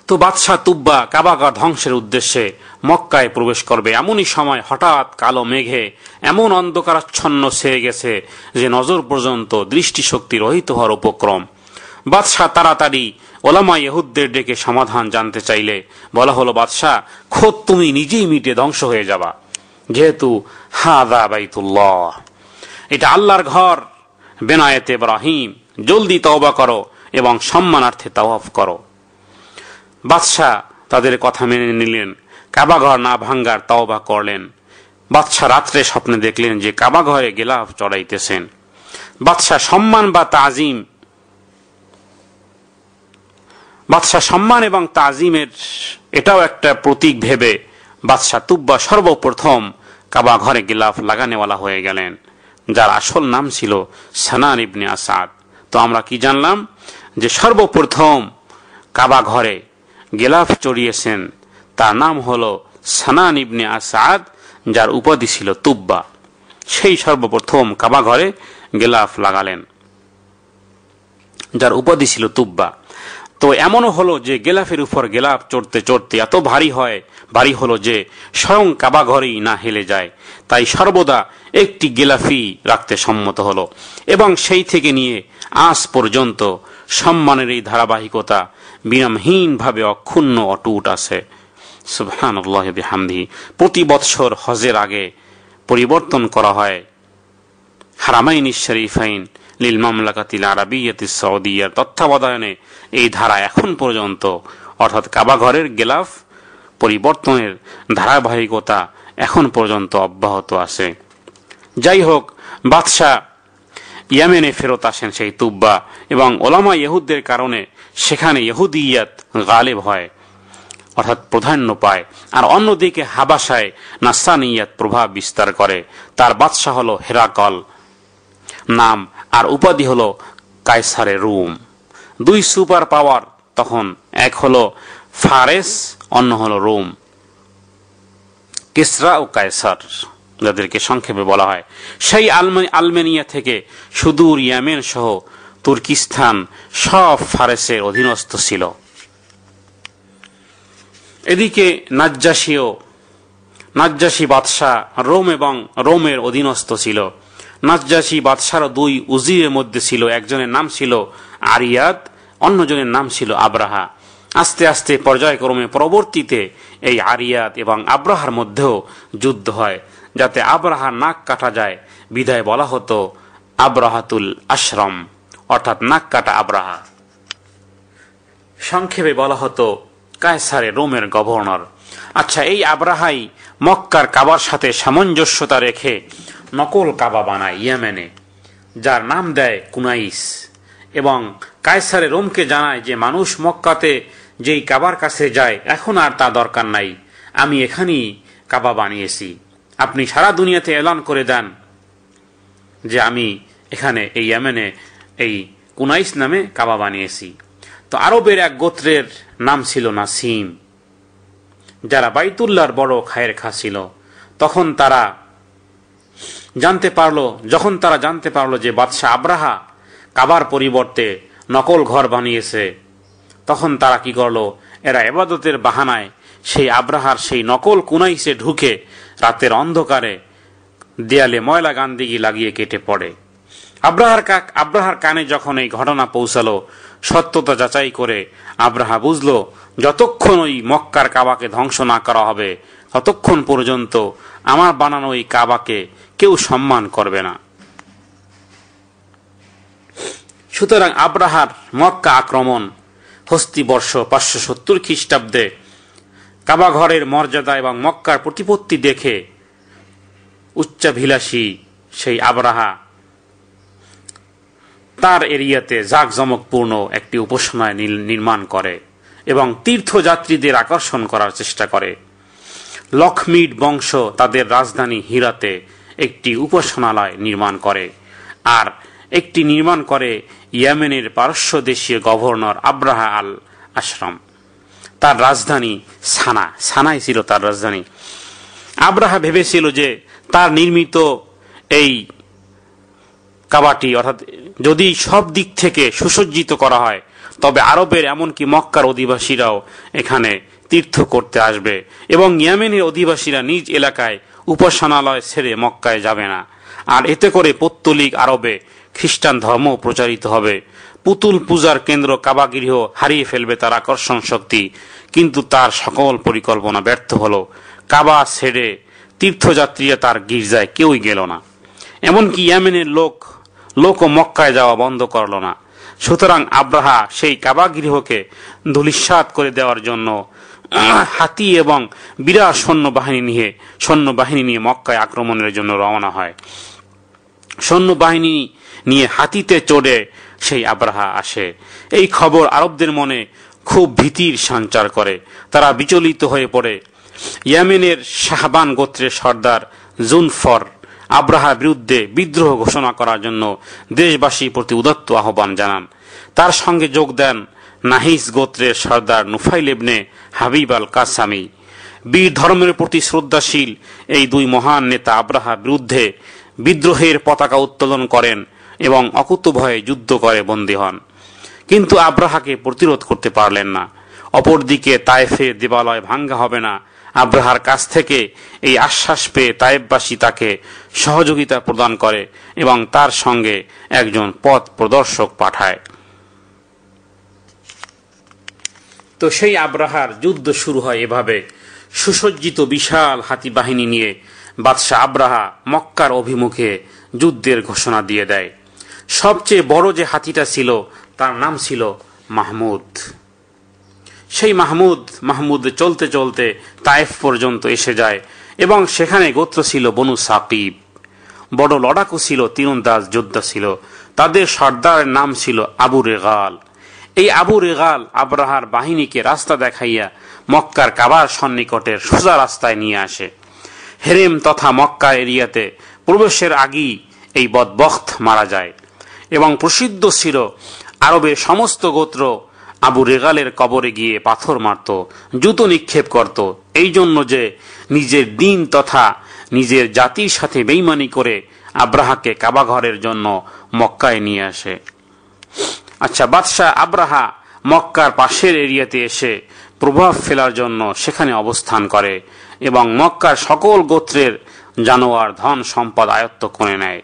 তো বাদশাহ তুব্বা কাবাগর ধ্বংসের উদ্দেশ্যে মক্কায় প্রবেশ করবে। এমনই সময় হঠাৎ কালো মেঘে এমন অন্ধকারাচ্ছন্ন ছেয়ে গেছে যে নজর পর্যন্ত দৃষ্টিশক্তি রহিত হওয়ার উপক্রম। বাদশাহ তাড়াতাড়ি ওলামা ইহুদদের ডেকে সমাধান জানতে চাইলে বলা হলো, বাদশাহ, খোদ তুমি নিজেই মিটে ধ্বংস হয়ে যাবা, যেহেতু হাযা বাইতুল্লাহ, এটা আল্লাহর ঘর, বেনায়েতে ইব্রাহিম, জলদি তওবা করো এবং সম্মানার্থে তাওয়াফ করো। বাদশাহ তাদের কথা মেনে নিলেন, কাবাঘর না ভাঙ্গার তওবা করলেন। বাদশাহ রাত্রে স্বপ্নে দেখলেন যে কাবাঘরে গিলাফ চড়াইতেছেন। বাদশাহ সম্মান এবং তাজিমের এটাও একটা প্রতীক ভেবে বাদশাহ তুব্বা সর্বপ্রথম কাবা ঘরে গিলাফ লাগানেওয়ালা হয়ে গেলেন, যার আসল নাম ছিল সানান ইবনে আসাদ। তো আমরা কি জানলাম যে সর্বপ্রথম কাবা ঘরে গিলাফ চড়িয়েছেন তার নাম হলো সানান ইবনে আসাদ, যার উপাধি ছিল তুব্বা। সেই সর্বপ্রথম কাবা ঘরে গিলাফ লাগালেন। যার উপাধি ছিল তুব্বা। তো এমনও হলো যে গেলাফের উপর গেলাফ চড়তে চড়তে এত ভারী হলো যে স্বয়ং কাবা ঘরেই না হেলে যায়, তাই সর্বদা একটি গেলাফি রাখতে সম্মত হলো এবং সেই থেকে নিয়ে আজ পর্যন্ত সম্মানের এই ধারাবাহিকতা বিরামহীনভাবে অক্ষুণ্ণ অটুট আছে। সুবহানাল্লাহ ওয়া বিহামদিহি। প্রতি বৎসর হজের আগে পরিবর্তন করা হয় হারামাইন শরীফাইন লিল মামলাকাতিল আরাবিয়াতিস সৌদিয়ার তত্ত্বাবধানে। এই ধারা এখন পর্যন্ত, অর্থাৎ কাবা ঘরের গেলাফ পরিবর্তনের ধারাবাহিকতা এখন পর্যন্ত অব্যাহত আছে। যাই হোক, বাদশাহ ইয়েমেনে ফেরত আসেন সেই তুব্বা, এবং ওলামা ইহুদদের কারণে সেখানে ইহুদিয়াত গালেব হয়, অর্থাৎ প্রাধান্য পায়। আর অন্যদিকে হাবাসায় নাসানিয়াত প্রভাব বিস্তার করে। তার বাদশাহ হলো হেরাকল নাম, আর উপাধি হলো কায়সারে রুম। দুই সুপার পাওয়ার তখন, এক হলো ফারেস, অন্য হলো রোম। কিসরা ও কায়সার যাদেরকে সংক্ষেপে বলা হয়, সেই আলমেনিয়া থেকে সুদূর ইয়েমেন সহ তুর্কিস্তান সব ফারেসের অধীনস্থ ছিল। এদিকে নাজ্জাসী বাদশাহ রোম এবং রোমের অধীনস্থ ছিল। নাজ্জাসী বাদশার দুই উজিরের মধ্যে ছিল, একজনের নাম ছিল আরিয়াদ, অন্যজনের নাম ছিল আব্রাহা। আস্তে আস্তে পর্যায়ক্রমে পরবর্তীতে এই আরিয়াদ এবং আব্রাহার মধ্যেও যুদ্ধ হয়, যাতে আব্রাহার নাক কাটা যায়, বিধায় বলা হতো আব্রাহাতুল আশরম, অর্থাৎ নাক কাটা আব্রাহা। সংক্ষেপে বলা হতো কায়সারে রোমের গভর্নর। আচ্ছা, এই আব্রাহাই মক্কার কাবার সাথে সামঞ্জস্যতা রেখে নকল কাবা বানায় ইয়েমেনে, যার নাম দেয় কুনাইস, এবং কায়সারে রোমকে জানায় যে মানুষ মক্কাতে যেই কাবার কাছে যায় এখন আর তা দরকার নাই, আমি এখানেই কাবা বানিয়েছি, আপনি সারা দুনিয়াতে এলান করে দেন যে আমি এখানে এই ইয়েমেনে এই কুনাইস নামে কাবা বানিয়েছি। তো আরবের এক গোত্রের নাম ছিল নাসিম, যারা বাইতুল্লাহর বড় খায়ের খা ছিল। যখন তারা জানতে পারলো যে বাদশাহ আব্রাহা কাবার পরিবর্তে নকল ঘর বানিয়েছে, তখন তারা কি করলো, এরা ইবাদতের বাহানায় সেই আব্রাহার সেই নকল কুনাইসে ঢুকে রাতের অন্ধকারে দেয়ালে ময়লা গান্দিগি লাগিয়ে কেটে পড়ে। আব্রাহার কানে যখন এই ঘটনা পৌঁছালো, সত্যতা যাচাই করে আব্রাহা বুঝলো যতক্ষণ ওই মক্কার কাবাকে ধ্বংস না করা হবে ততক্ষণ পর্যন্ত আমার বানানো এই কাবাকে কেউ সম্মান করবে না। সুতরাং আব্রাহার মক্কা আক্রমণ হস্তিবর্ষ 570 খ্রিস্টাব্দে কাবা ঘরের মর্যাদা এবং মক্কার প্রতিপত্তি দেখে উচ্চাভিলাষী সেই আব্রাহা তার এরিয়াতে জাঁকজমকপূর্ণ একটি উপাসনায় নির্মাণ করে এবং তীর্থযাত্রীদের আকর্ষণ করার চেষ্টা করে। লখমিড বংশ তাদের রাজধানী হিরাতে একটি উপাসনালয় নির্মাণ করে, আর একটি নির্মাণ করে ইয়েমেনের পারস্য দেশীয় গভর্নর আব্রাহা আল আশরম। তার রাজধানী সানায় ছিল তার রাজধানী। আব্রাহা ভেবেছিল যে তার নির্মিত এই কাবাটি, অর্থাৎ যদি সব দিক থেকে সুসজ্জিত করা হয়, তবে আরবের এমনকি মক্কার অধিবাসীরাও এখানে তীর্থ করতে আসবে এবং ইয়েমেনের অধিবাসীরা নিজ এলাকায় উপাসনালয় ছেড়ে মক্কায় যাবে না। আর এতে করে পৌত্তলিক আরবে খ্রিস্টান ধর্ম প্রচারিত হবে। পুতুল পূজার কেন্দ্র কাবাগৃহ হারিয়ে ফেলবে তার আকর্ষণ শক্তি। কিন্তু তার সকল পরিকল্পনা ব্যর্থ হলো। কাবা ছেড়ে তীর্থযাত্রীরা তার গির্জায় কেউই গেল না, এমনকি ইয়েমেনের লোকও মক্কায় যাওয়া বন্ধ করল না। সুতরাং আব্রাহা সেই কাবাগৃহকে ধূলিসাৎ করে দেওয়ার জন্য হাতি এবং বিরাট সৈন্যবাহিনী নিয়ে মক্কায় আক্রমণের জন্য রওনা হয়। সৈন্যবাহিনী নিয়ে হাতিতে চড়ে সেই আব্রাহা আসে। এই খবর আরবদের মনে খুব ভীতির সঞ্চার করে। তারা বিচলিত হয়ে পড়ে। ইয়েমেনের শাহবান গোত্রের সর্দার জুনফর আব্রাহার বিরুদ্ধে বিদ্রোহ ঘোষণা করার জন্য দেশবাসীর প্রতি উদাত্ত আহ্বান জানান। তার সঙ্গে যোগ দেন নাহিস গোত্রের সর্দার নুফাইল ইবনে হাবিব আল কাসামি। বীর ধর্মের প্রতি শ্রদ্ধাশীল এই দুই মহান নেতা আব্রাহার বিরুদ্ধে বিদ্রোহের পতাকা উত্তোলন করেন এবং অকুতভয়ে যুদ্ধ করে বন্দী হন। কিন্তু আব্রাহাকে প্রতিরোধ করতে পারলেন না। অপরদিকে তায়েফে দেবালয় ভাঙ্গা হবে না, আব্রাহার কাছ থেকে এই আশ্বাস পেয়ে তায়েফবাসী তাকে সহযোগিতা প্রদান করে এবং তার সঙ্গে একজন পথ প্রদর্শক পাঠায়। তো সেই আব্রাহার যুদ্ধ শুরু হয় এভাবে। সুসজ্জিত বিশাল হাতি বাহিনী নিয়ে বাদশাহ আব্রাহা মক্কার অভিমুখে যুদ্ধের ঘোষণা দিয়ে দেয়। সবচেয়ে বড় যে হাতিটা ছিল তার নাম ছিল মাহমুদ। সেই মাহমুদ চলতে চলতে তায়েফ পর্যন্ত এসে যায় এবং সেখানে গোত্র ছিল বনু সাকিব। বড় লড়াকু ছিল, তীরন্দাজ যোদ্ধা ছিল। তাদের সর্দারের নাম ছিল আবু রেগাল। এই আবু রেগাল আব্রাহার বাহিনীকে রাস্তা দেখাইয়া মক্কার কাবার সন্নিকটের সোজা রাস্তায় নিয়ে আসে। হেরেম তথা মক্কা এরিয়াতে প্রবেশের আগেই এই বদবখত মারা যায় এবং প্রসিদ্ধ ছিল আরবের সমস্ত গোত্র আবু রেগালের কবরে গিয়ে পাথর মারত, জুতো নিক্ষেপ করত, এই জন্য যে নিজের দিন তথা নিজের জাতির সাথে বেইমানি করে আব্রাহাকে কাবাঘরের জন্য মক্কায় নিয়ে আসে। আচ্ছা, বাদশাহ আব্রাহা মক্কার পাশের এরিয়াতে এসে প্রভাব ফেলার জন্য সেখানে অবস্থান করে এবং মক্কার সকল গোত্রের জানোয়ার ধন সম্পদ আয়ত্ত করে নেয়।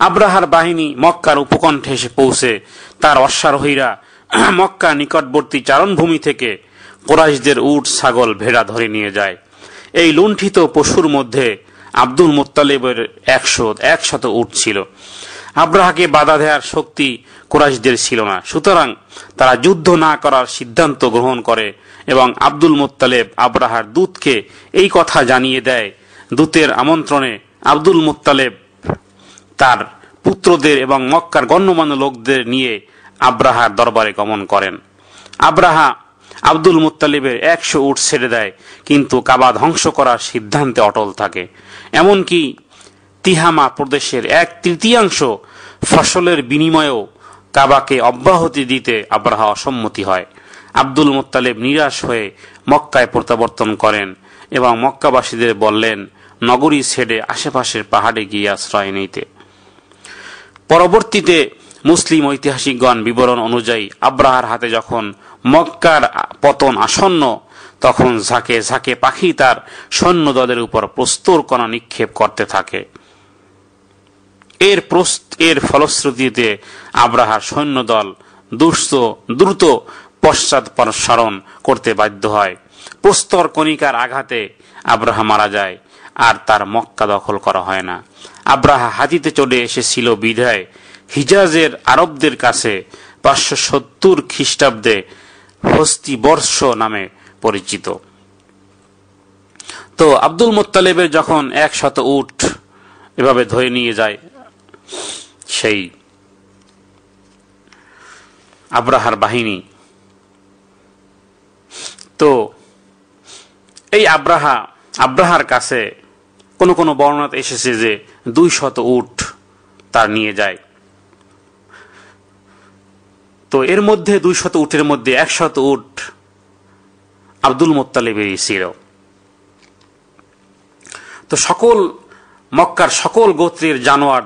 আব্রাহার বাহিনী মক্কার উপকণ্ঠে এসে পৌঁছে তার অশ্বারোহীরা মক্কা নিকটবর্তী চারণভূমি থেকে কুরাইশদের উট, ছাগল, ভেড়া ধরে নিয়ে যায়। এই লুণ্ঠিত পশুর মধ্যে আব্দুল মুত্তালিবের 100 উট ছিল। আব্রাহাকে বাধা দেওয়ার শক্তি কুরাইশদের ছিল না, সুতরাং তারা যুদ্ধ না করার সিদ্ধান্ত গ্রহণ করে এবং আব্দুল মুত্তালিব আব্রাহার দূতকে এই কথা জানিয়ে দেয়। দূতের আমন্ত্রণে আব্দুল মুত্তালিব তার পুত্রদের এবং মক্কার গণ্যমান্য লোকদের নিয়ে আব্রাহার দরবারে গমন করেন। আব্রাহা আব্দুল মুত্তালিবের 100 উট ছেড়ে দেয়, কিন্তু কাবা ধ্বংস করার সিদ্ধান্তে অটল থাকে। এমনকি তিহামা প্রদেশের 1/3 ফসলের বিনিময়েও কাবাকে অব্যাহতি দিতে আব্রাহা অসম্মতি হয়। আব্দুল মুত্তালিব নিরাশ হয়ে মক্কায় প্রত্যাবর্তন করেন এবং মক্কাবাসীদের বললেন নগরী ছেড়ে আশেপাশের পাহাড়ে গিয়ে আশ্রয় নিতে। পরবর্তীতে মুসলিম ঐতিহাসিকগণ বিবরণ অনুযায়ী আব্রাহার হাতে যখন মক্কার পতন আসন্ন, তখন ঝাঁকে ঝাঁকে পাখি তার সৈন্য দলের উপর প্রস্তরকণা নিক্ষেপ করতে থাকে। এর ফলশ্রুতিতে আব্রাহার সৈন্যদল দ্রুত পশ্চাৎপসরণ করতে বাধ্য হয়। প্রস্তর কণিকার আঘাতে আব্রাহা মারা যায় আর তার মক্কা দখল করা হয় না। আব্রাহা হাতিতে চলে এসেছিল বিধায় হিজাজের আরবদের কাছে 570 খ্রিস্টাব্দে হস্তিবর্ষ নামে পরিচিত। তো আব্দুল মুত্তালিবের যখন 100 উট এভাবে ধরে নিয়ে যায় সেই আব্রাহার বাহিনী, তো এই আব্রাহার কাছে কোন বর্ণনাতে এসেছে যে 200 উট তার নিয়ে যায়। তো এর মধ্যে 200 উটের মধ্যে 100 উট আব্দুল মুত্তালিবেরই ছিল। তো মক্কার সকল গোত্রের জানোয়ার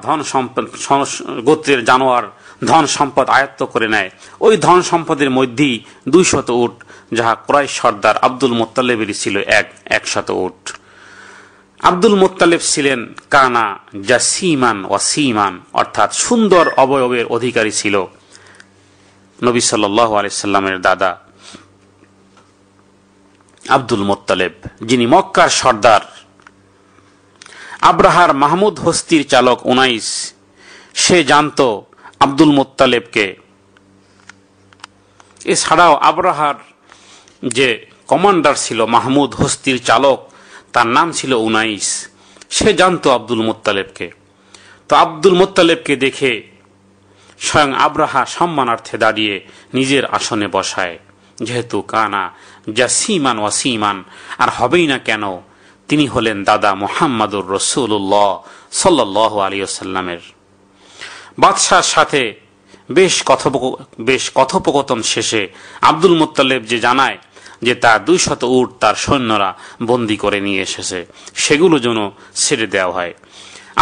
ধন সম্পদ আয়ত্ত করে নেয়। ওই ধন সম্পদের মধ্যেই 200 উট, যাহা কুরাইশ সর্দার আব্দুল মুত্তালিবেরই ছিল 100 উট। আব্দুল মুত্তালিব ছিলেন কানা জাসিমান ওয়াসিমান, অর্থাৎ সুন্দর অবয়বের অধিকারী ছিল নবী সাল্লাল্লাহু আলাইহি সাল্লামের দাদা আব্দুল মুত্তালিব, যিনি মক্কার সর্দার। আব্রাহার মাহমুদ হস্তির চালক উনাইস, সে জানত আব্দুল মুত্তালিবকে। এছাড়াও আব্রাহার যে কমান্ডার ছিল মাহমুদ হস্তির চালক, তার নাম ছিল উনাইস, সে জানত আব্দুল মুত্তালিবকে। তো আব্দুল মুত্তালিবকে দেখে স্বয়ং আব্রাহা সম্মানার্থে দাঁড়িয়ে নিজের আসনে বসায়। যেহেতু কানা জাসিমান ওয়াসিমান, আর হবেই না কেন, তিনি হলেন দাদা মুহাম্মাদুর রাসূলুল্লাহ সাল্লাল্লাহু আলাইহি ওয়াসাল্লামের। বাদশার সাথে বেশ কথোপকথন শেষে আব্দুল মুত্তালিব যে জানায় যে তার 200 উট তার সৈন্যরা বন্দী করে নিয়ে এসেছে, সেগুলো যেন ছেড়ে দেওয়া হয়।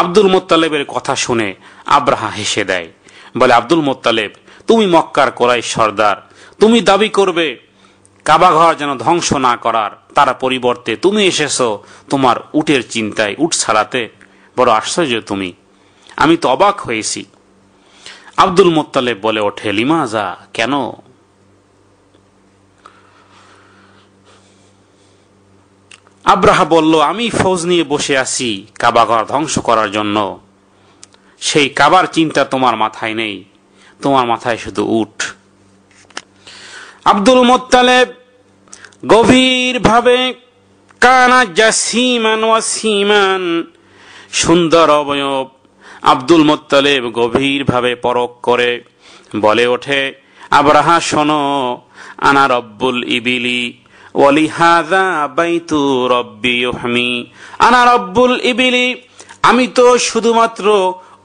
আব্দুল মুত্তালিবের কথা শুনে আব্রাহা হেসে দেয়, বলে, আব্দুল মুত্তালিব, তুমি মক্কার কোরাইশ সর্দার, তুমি দাবি করবে কাবাঘর যেন ধ্বংস না করার, তার পরিবর্তে তুমি এসেছো তোমার উটের চিন্তায়, উট ছাড়াতে। বড় আশ্চর্য তুমি, আমি তো অবাক হয়েছি। আব্দুল মুত্তালিব বলে ওঠে, লিমাজা, কেন? আব্রাহা বলল, আমি ফৌজ নিয়ে বসে আছি কাবাঘর ধ্বংস করার জন্য, সেই কাবার চিন্তা তোমার মাথায় নেই, তোমার মাথায় শুধু উট। আব্দুল মুত্তালিব গভীরভাবে, কানা জাসিমান ওয়াসিমান, সুন্দর অবয়ব, আব্দুল মুত্তালিব গভীরভাবে পরখ করে বলে ওঠে, আব্রাহা শোনো, আনা রব্বুল ইবিলি ওয়ালিহাযা বাইতু রব্বি ইউহমি, আনা রব্বুল ইবিলি, আমি তো শুধুমাত্র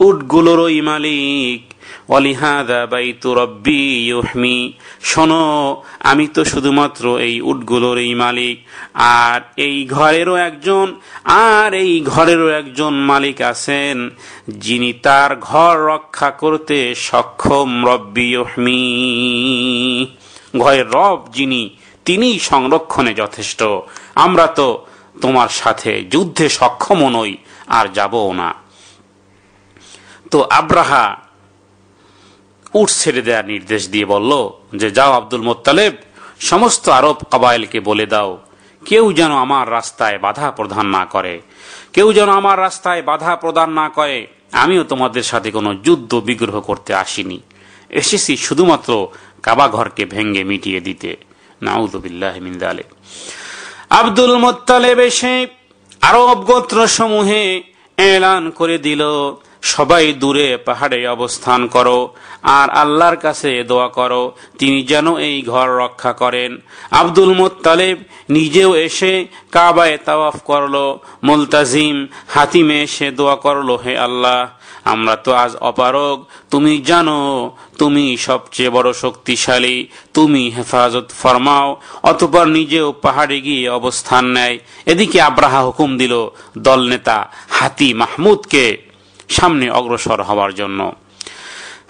উটগুলোরই মালিক, ওয়ালিহাযা বাইতু রব্বি ইউহমি, শোনো, আমি তো শুধুমাত্র এই উটগুলোরই মালিক, আর এই ঘরেরও একজন মালিক আছেন, যিনি তার ঘর রক্ষা করতে সক্ষম, রব্বি ইউহমি, ঘরের রব যিনি, তিনি সংরক্ষণে যথেষ্ট। আমরা তো তোমার সাথে যুদ্ধে সক্ষমও নই, আর যাবও না। তো আব্রাহা উট ছেড়ে দেওয়ার নির্দেশ দিয়ে বলল যে, যাও আব্দুল মুত্তালিব, সমস্ত আরব কবায়েলকে বলে দাও, কেউ যেন আমার রাস্তায় বাধা প্রদান না করে, কেউ যেন আমার রাস্তায় বাধা প্রদান না করে। আমিও তোমাদের সাথে কোনো যুদ্ধ বিগ্রহ করতে আসিনি, এসেছি শুধুমাত্র কাবা ঘরকে ভেঙ্গে মিটিয়ে দিতে। নাউযু বিল্লাহি মিন যালিক। আব্দুল মুত্তালিব এসে আরব গোত্র সমূহে এলান করে দিল, সবাই দূরে পাহাড়ে অবস্থান করো আর আল্লাহর কাছে দোয়া করো তিনি যেন এই ঘর রক্ষা করেন। আব্দুল মুত্তালিব নিজেও এসে কাবায় তাওয়াফ করলো, মুলতাজিম হাতিমে এসে দোয়া করলো, হে আল্লাহ, আমরা তো আজ অপারগ, তুমি জানো, তুমি সবচেয়ে বড় শক্তিশালী, তুমি হেফাজত ফরমাও। অতঃপর নিজেও পাহাড়ে গিয়ে অবস্থান নেয়। এদিকে আব্রাহা হুকুম দিল দলনেতা হাতি মাহমুদকে সামনে অগ্রসর হওয়ার জন্য।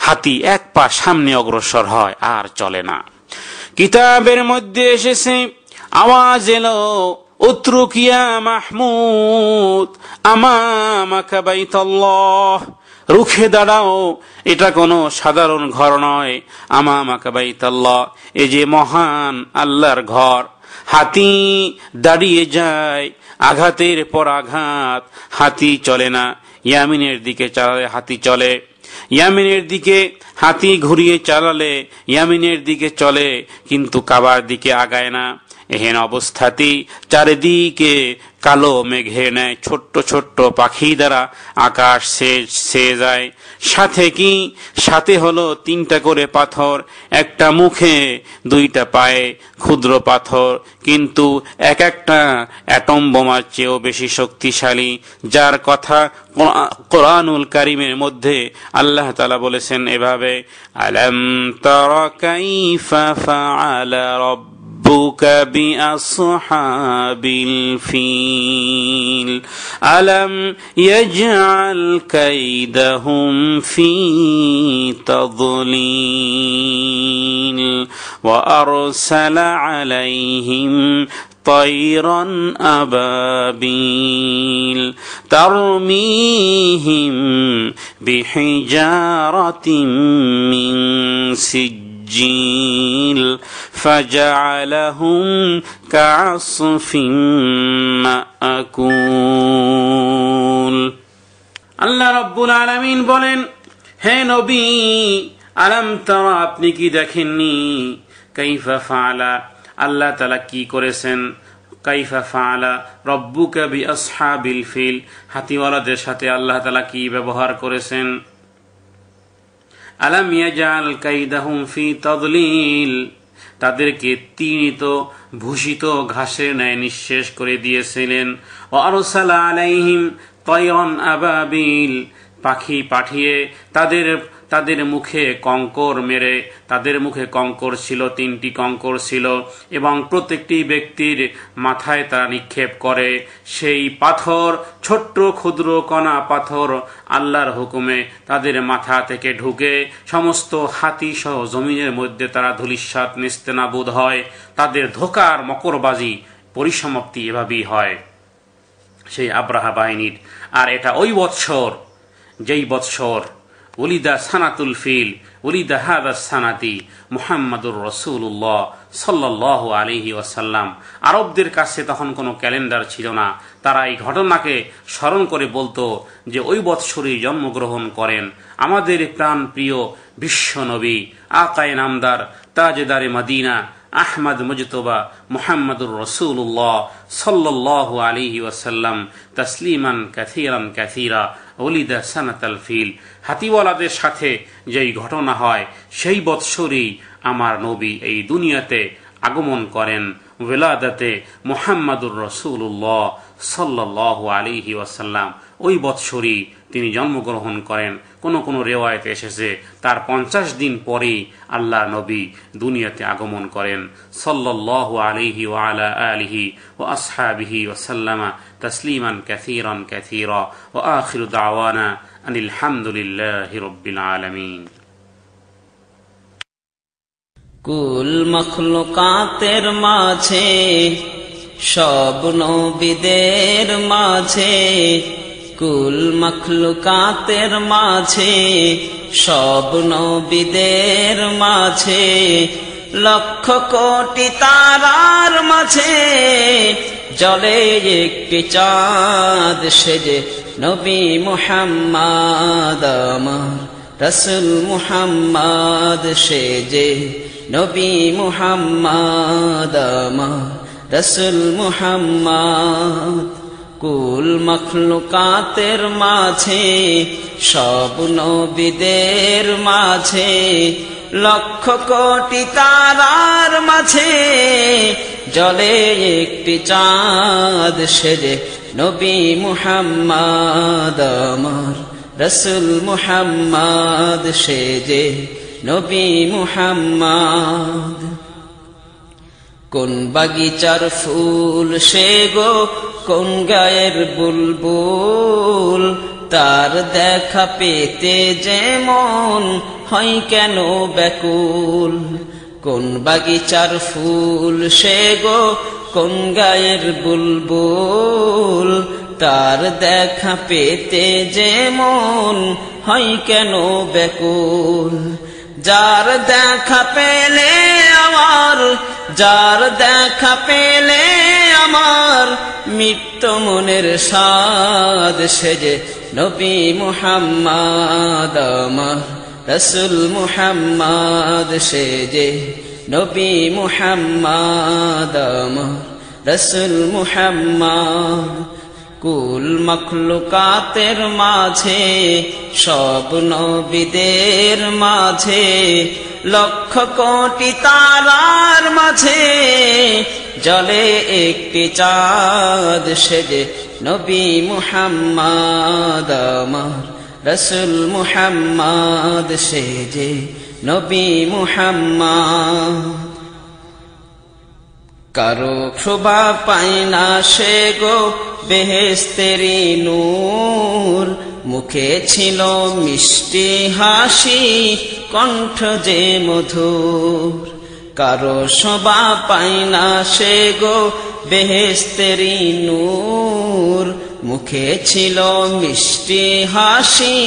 হাতি এক পা সামনে অগ্রসর হয়, আর চলে না। কিতাবের মধ্যে এসেছে, আওয়াজ এলো, উতরুক ইয়া মাহমুদ আমামাকা বাইতুল্লাহ, রুখে দাঁড়াও, এটা কোনো সাধারণ ঘর নয়। আমামাকা বাইতুল্লাহ, এই যে মহান আল্লাহর ঘর। হাতি দাঁড়িয়ে যায়, আঘাতের পর আঘাত, হাতি চলে না। ইয়ামিনের দিকে চালালে হাতি চলে, ইয়ামিনের দিকে হাতি ঘুরিয়ে চালালে ইয়ামিনের দিকে চলে, কিন্তু কাবার দিকে আগায় না। এহেন অবস্থাতেই চারিদিকে কালো মেঘে নেয়, ছোট্ট ছোট্ট পাখি দ্বারা আকাশ ছেয়ে যায়। সাথে কি? সাথে হলো 3টা করে পাথর, একটা মুখে 2টা পায়ে ক্ষুদ্র পাথর, কিন্তু এক একটা অ্যাটম বোমার চেয়েও বেশি শক্তিশালী, যার কথা কোরআনুল কারীমের মধ্যে আল্লাহ তাআলা বলেছেন এভাবে, আলাম তারা কাইফা ফাআলা ربك بأصحاب الفيل ألم يجعل كيدهم في تضليل وأرسل عليهم طيرا أبابيل ترميهم بحجارة من سجيل فجعلهم كعصف مأكول। আল্লাহ রাব্বুল আলামিন বলেন, হে নবী, আলাম তারা, আপনি কি দেখেননি, কাইফা ফাআলা, আল্লাহ তাআলা কি করেছেন, কাইফা ফাআলা রব্বুকা বিআসহাবিল ফিল, হাতিওয়ালাদের সাথে আল্লাহ তাআলা কি ব্যবহার করেছেন। আলাম ইয়াজআল কাইদাহুম ফি তাদলিল, তাদেরকে তিনি তো ভূষিত ঘাসের ন্যায় নিঃশেষ করে দিয়েছিলেন। ওয়া আরসালা আলাইহিম তায়রান আবাবিল, পাখি পাঠিয়ে তাদের তাদের মুখে কঙ্কর মেরে, তাদের মুখে কঙ্কর ছিল, 3টি কঙ্কর ছিল, এবং প্রত্যেকটি ব্যক্তির মাথায় তারা নিক্ষেপ করে। সেই পাথর, ছোট্ট ক্ষুদ্র কণা পাথর আল্লাহর হুকুমে তাদের মাথা থেকে ঢুকে সমস্ত হাতি সহ জমিনের মধ্যে তারা ধূলিসাৎ নিস্তেনাবুদ হয়। তাদের ধোঁকার মকরবাজি পরিসমাপ্তি এভাবেই হয় সেই আব্রাহা বাহিনীর। আর এটা ওই বৎসর, যেই বৎসর ওলিদা সানাতুল ফিল, ওলিদা হাদা সানাতি মুহাম্মাদুর রাসূলুল্লাহ সাল্লাল্লাহু আলাইহি ওয়াসাল্লাম। আরবদের কাছে তখন কোনো ক্যালেন্ডার ছিল না। তারা এই ঘটনাকে স্মরণ করে বলতো যে ওই বৎসরেই জন্মগ্রহণ করেন আমাদের প্রাণ প্রিয় বিশ্ব নবী, আকায়ে নামদার, তাজদারে মদিনা, আহমদ মুজতবা মুহাম্মাদুর রাসূলুল্লাহ সাল্লাল্লাহু আলাইহি ওয়াসাল্লাম তাসলিমান কাসীরান কাসীরা ওলিদা সানাতাল ফিল। হাতিওয়ালাদের সাথে যেই ঘটনা হয় সেই বৎসরই আমার নবী এই দুনিয়াতে আগমন করেন। ওয়েলাদাতে মুহাম্মাদুর রাসূলুল্লাহ সাল্লাল্লাহু আলাইহি ওয়াসাল্লাম, ওই বৎসরই তিনি জন্মগ্রহণ করেন। কোন কোন রেওয়ায়েতে এসেছে তার 50 দিন পরেই আল্লাহ নবী দুনিয়াতে আগমন করেন। সাল্লাল্লাহু আলাইহি ওয়া আলা আলিহি ওয়া আসহাবিহি ওয়া সাল্লামা তাসলিমান কাসীরান কাসীরা ওয়া আখিরু দাওয়ানা আনিল হামদুলিল্লাহি রাব্বিল আলামিন। কুল মখলুকাতের মাঝে, সব নবীদের মাঝে, কুল মখলুকাতের মাঝে, সব নবীদের মাঝে, লক্ষ কোটি তারার মাঝে জ্বলে একটি চাঁদ সেজে নবী মুহাম্মদ আমার রাসূল মুহাম্মদ সেজে, নবী মুহাম্মদ আমার রাসূল মুহাম্মদ। কুল মখলুকাতের মাঝে, সব নবীদের মাঝে, লক্ষ কোটি তারার মাঝে জ্বলে একটি চাঁদ সেজে নবী মুহাম্মদ আমার রাসূল মুহাম্মদ সেজে, নবী মুহাম্মদ। কোন বাগিচার ফুল সে গো, কোন গায়ের বুলবুল, তার দেখা পেতে যেমন হয় কেন ব্যাকুল। কোন বাগিচার ফুল সে গো, কোন গায়ের বুলবুল, তার দেখা পেতে যেমন হয় কেন ব্যাকুল। যার দেখা পেলে আমার, যার দেখা পেলে আমার মিটত মনের সাদ সেজে নবী মুহাম্মদ আমার রাসূল মুহাম্মদ সেজে, নবী মুহাম্মদ আমার রাসূল মুহাম্মদ। কুল মখলুকাতের মাঝে, সব নবীদের মাঝে, লক্ষ কোটি তারার মাঝে জ্বলে একটি চাঁদ সেজে নবী মুহাম্মদ আমার রাসূল মুহাম্মদ সেজে, নবী মুহাম্মদ। কারো শোভা পায় না সে গো বেহেশতেরি নূর, মুখে ছিল মিষ্টি হাসি, কণ্ঠ যে মধুর। কারো শোভা পায় না সে গো বেহেশতেরি নূর, মুখে ছিল মিষ্টি হাসি,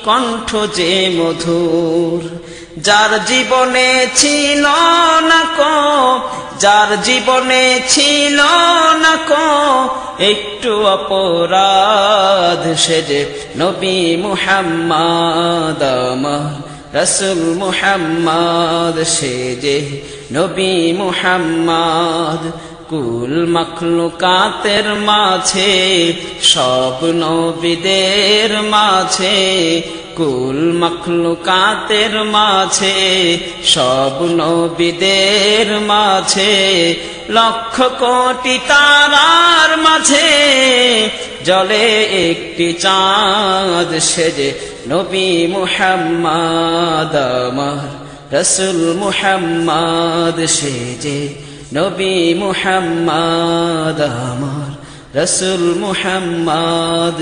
কণ্ঠ যে মধুর। যার জীবনে ছিল না কো, যার জীবনে ছিল না কো একটু অপরাধ সেজে নবী মুহাম্মদ আমার রাসূল মুহাম্মদ সেজে, নবী মুহাম্মদ। কুল মখলুকাতের মাঝে, সব নবীদের মাঝে, কুল মখলুকাতের মাঝে, সব নবীদের মাঝে, লক্ষ কোটি তারার মাঝে জ্বলে একটি চাঁদ সেজে নবী মুহাম্মদ আমার রসুল মুহাম্মদ সেজে নবী মুহাম্মদ আমার রসুল মুহাম্মদ